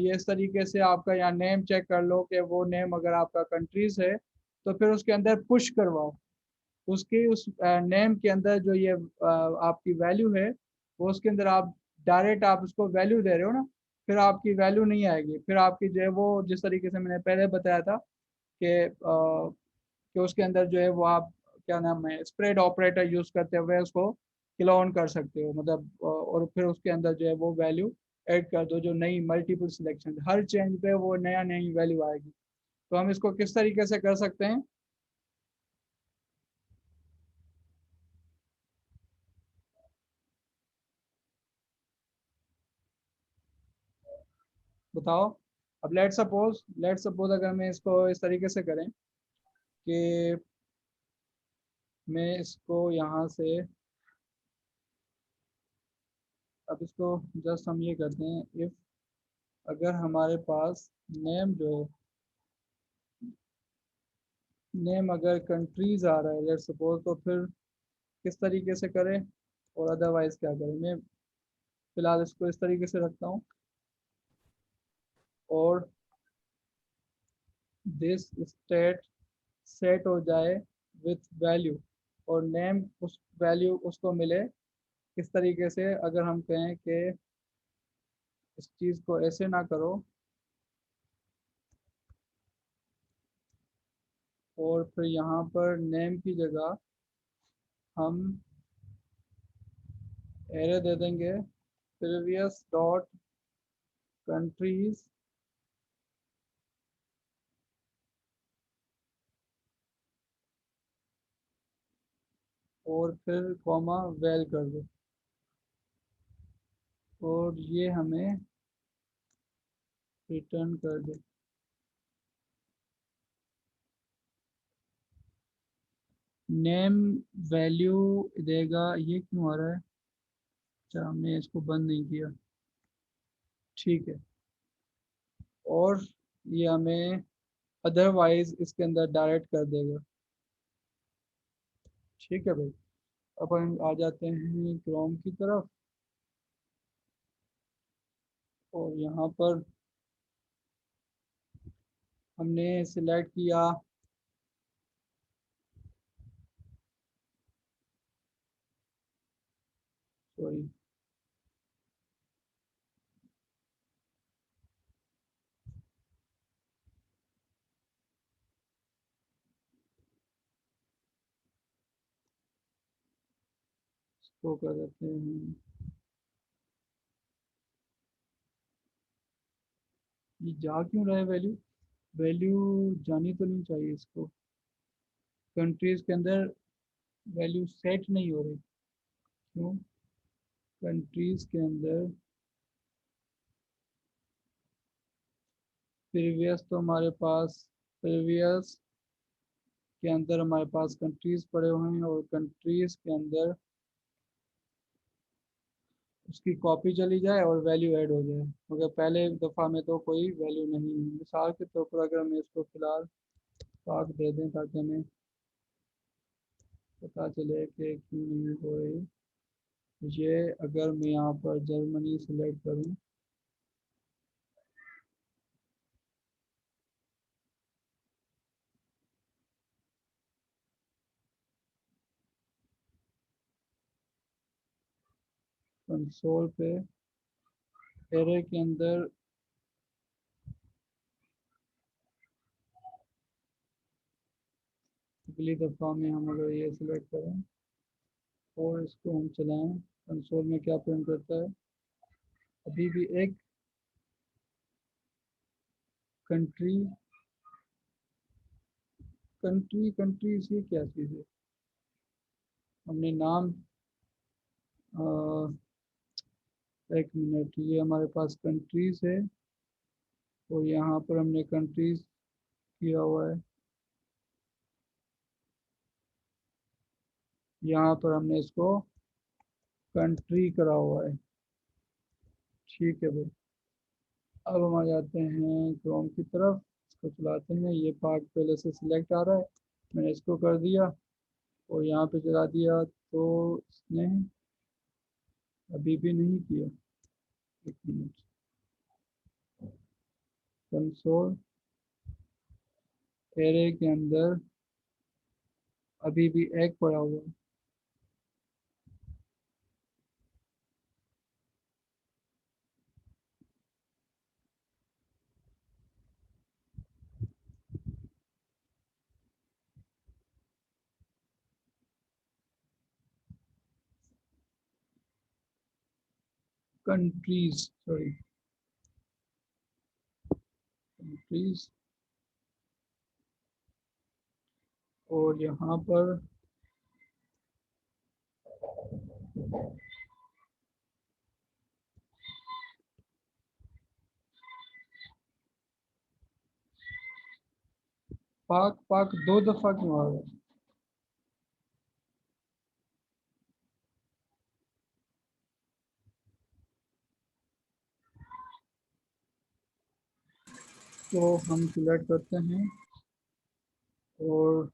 ये इस तरीके से आपका यहाँ नेम चेक कर लो कि वो नेम अगर आपका कंट्रीज है तो फिर उसके अंदर पुश करवाओ, उसके उस नेम के अंदर जो ये आपकी वैल्यू है वो उसके अंदर आप डायरेक्ट आप उसको वैल्यू दे रहे हो ना, फिर आपकी वैल्यू नहीं आएगी, फिर आपकी जो है वो जिस तरीके से मैंने पहले बताया था कि उसके अंदर जो है वो आप क्या नाम है स्प्रेड ऑपरेटर यूज़ करते हुए उसको क्लोन कर सकते हो, मतलब और फिर उसके अंदर जो है वो वैल्यू ऐड कर दो, जो नई मल्टीपल सिलेक्शन हर चेंज पे वो नया नई वैल्यू आएगी। तो हम इसको किस तरीके से कर सकते हैं, बताओ। अब लेट सपोज अगर मैं इसको इस तरीके से करें कि मैं इसको यहाँ से, अब इसको जस्ट हम ये करते हैं, इफ़ अगर हमारे पास नेम जो है नेम अगर कंट्रीज आ रहा है लेट सपोज, तो फिर किस तरीके से करें और अदरवाइज क्या करें। मैं फ़िलहाल इसको इस तरीके से रखता हूँ और दिस स्टेट सेट हो जाए विथ वैल्यू और नेम उस वैल्यू उसको मिले, इस तरीके से अगर हम कहें कि इस चीज़ को ऐसे ना करो और फिर यहाँ पर नेम की जगह हम एरे दे देंगे प्रीवियस डॉट कंट्रीज और फिर कॉमा वेल कर दो और ये हमें रिटर्न कर दे। नेम वैल्यू देगा, ये क्यों आ रहा है? अच्छा, हमने इसको बंद नहीं किया, ठीक है। और ये हमें अदरवाइज इसके अंदर डायरेक्ट कर देगा, ठीक है भाई। अब हम आ जाते हैं क्रोम की तरफ और यहाँ पर हमने सिलेक्ट किया सॉरी इसको कर देते हैं, ये जा क्यों रहा है वैल्यू? वैल्यू जानी तो नहीं चाहिए इसको। कंट्रीज के अंदर वैल्यू सेट नहीं हो रही, क्यों? कंट्रीज के अंदर प्रीवियस तो हमारे पास प्रीवियस के अंदर हमारे पास कंट्रीज पड़े हुए हैं और कंट्रीज के अंदर उसकी कॉपी चली जाए और वैल्यू ऐड हो जाए, मगर पहले दफ़ा में तो कोई वैल्यू नहीं है। मिसाल के तौर पर अगर हम इसको फ़िलहाल पाक दे दें ताकि हमें पता चले कि क्यों नहीं हो रही। ये अगर मैं यहाँ पर जर्मनी सिलेक्ट करूँ कंसोल पे एरे के अंदर अगली दफ़ा में हम अगर ये सिलेक्ट करें और इसको हम चलाएं, कंसोल में क्या प्रिंट करता है? अभी भी एक कंट्री कंट्री कंट्री से क्या चीज़ है? हमने नाम एक मिनट, ये हमारे पास कंट्रीज है और यहाँ पर हमने कंट्रीज किया हुआ है, यहाँ पर हमने इसको कंट्री करा हुआ है, ठीक है भाई। अब हम आ जाते हैं क्रोम की तरफ, इसको चलाते हैं। ये पार्ट पहले से सिलेक्ट आ रहा है, मैंने इसको कर दिया और यहाँ पे चला दिया तो इसने अभी भी नहीं किया। एक मिनट, कंसोल एरे के अंदर अभी भी एक पड़ा हुआ है। कंट्रीज सॉरी कंट्रीज और यहाँ पर पाक पाक दो दफा क्यों आ रहा है? तो हम सिलेक्ट करते हैं और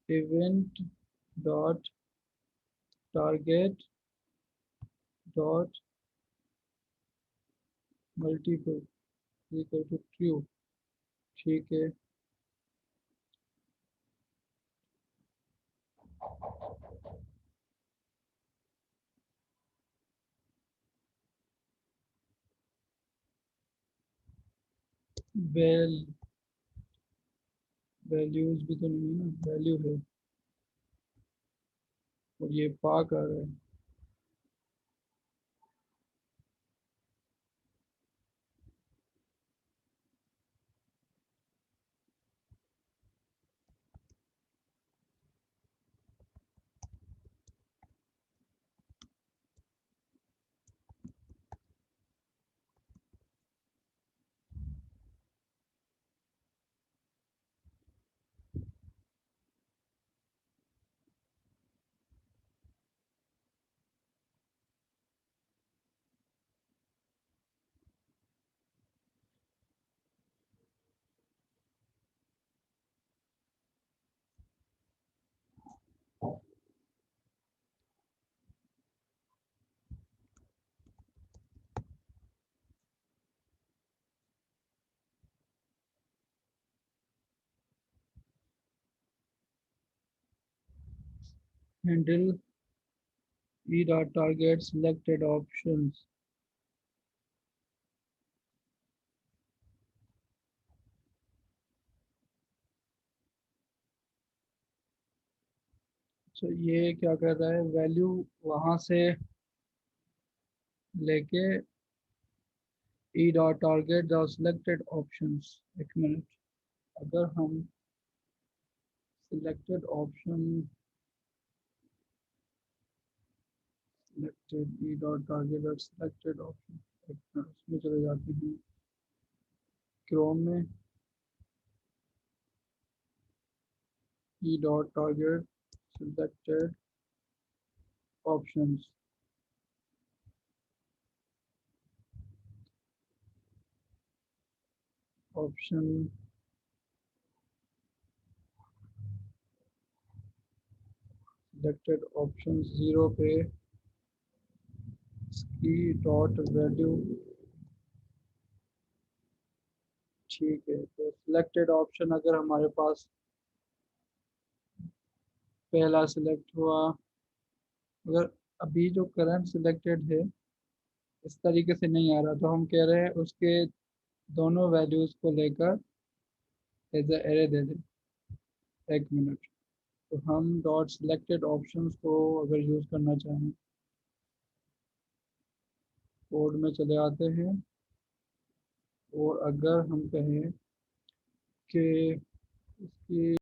event dot target dot multiple equal to true, ठीक है। वेल वैल्यूज भी तो नहीं है ना, वैल्यू है और ये पाक आ रहा है। handle e dot target selected options. तो ये क्या कर रहा है, वैल्यू वहां से लेके E dot target the selected options. एक मिनट, अगर हम selected option selected E dot target और सिलेक्टेड ऑप्शन, एक मिनट उसमें चले जाते हैं क्रोम में, E dot target selected options, option selected option 0 पे इसकी डॉट वैल्यू, ठीक है। तो सिलेक्टेड ऑप्शन अगर हमारे पास पहला सिलेक्ट हुआ, अगर अभी जो करंट सिलेक्टेड है इस तरीके से नहीं आ रहा, तो हम कह रहे हैं उसके दोनों वैल्यूज को लेकर एज ए एरे दे दें। एक मिनट, तो हम डॉट सिलेक्टेड ऑप्शंस को अगर यूज़ करना चाहें, कोड में चले आते हैं, और अगर हम कहें कि इसकी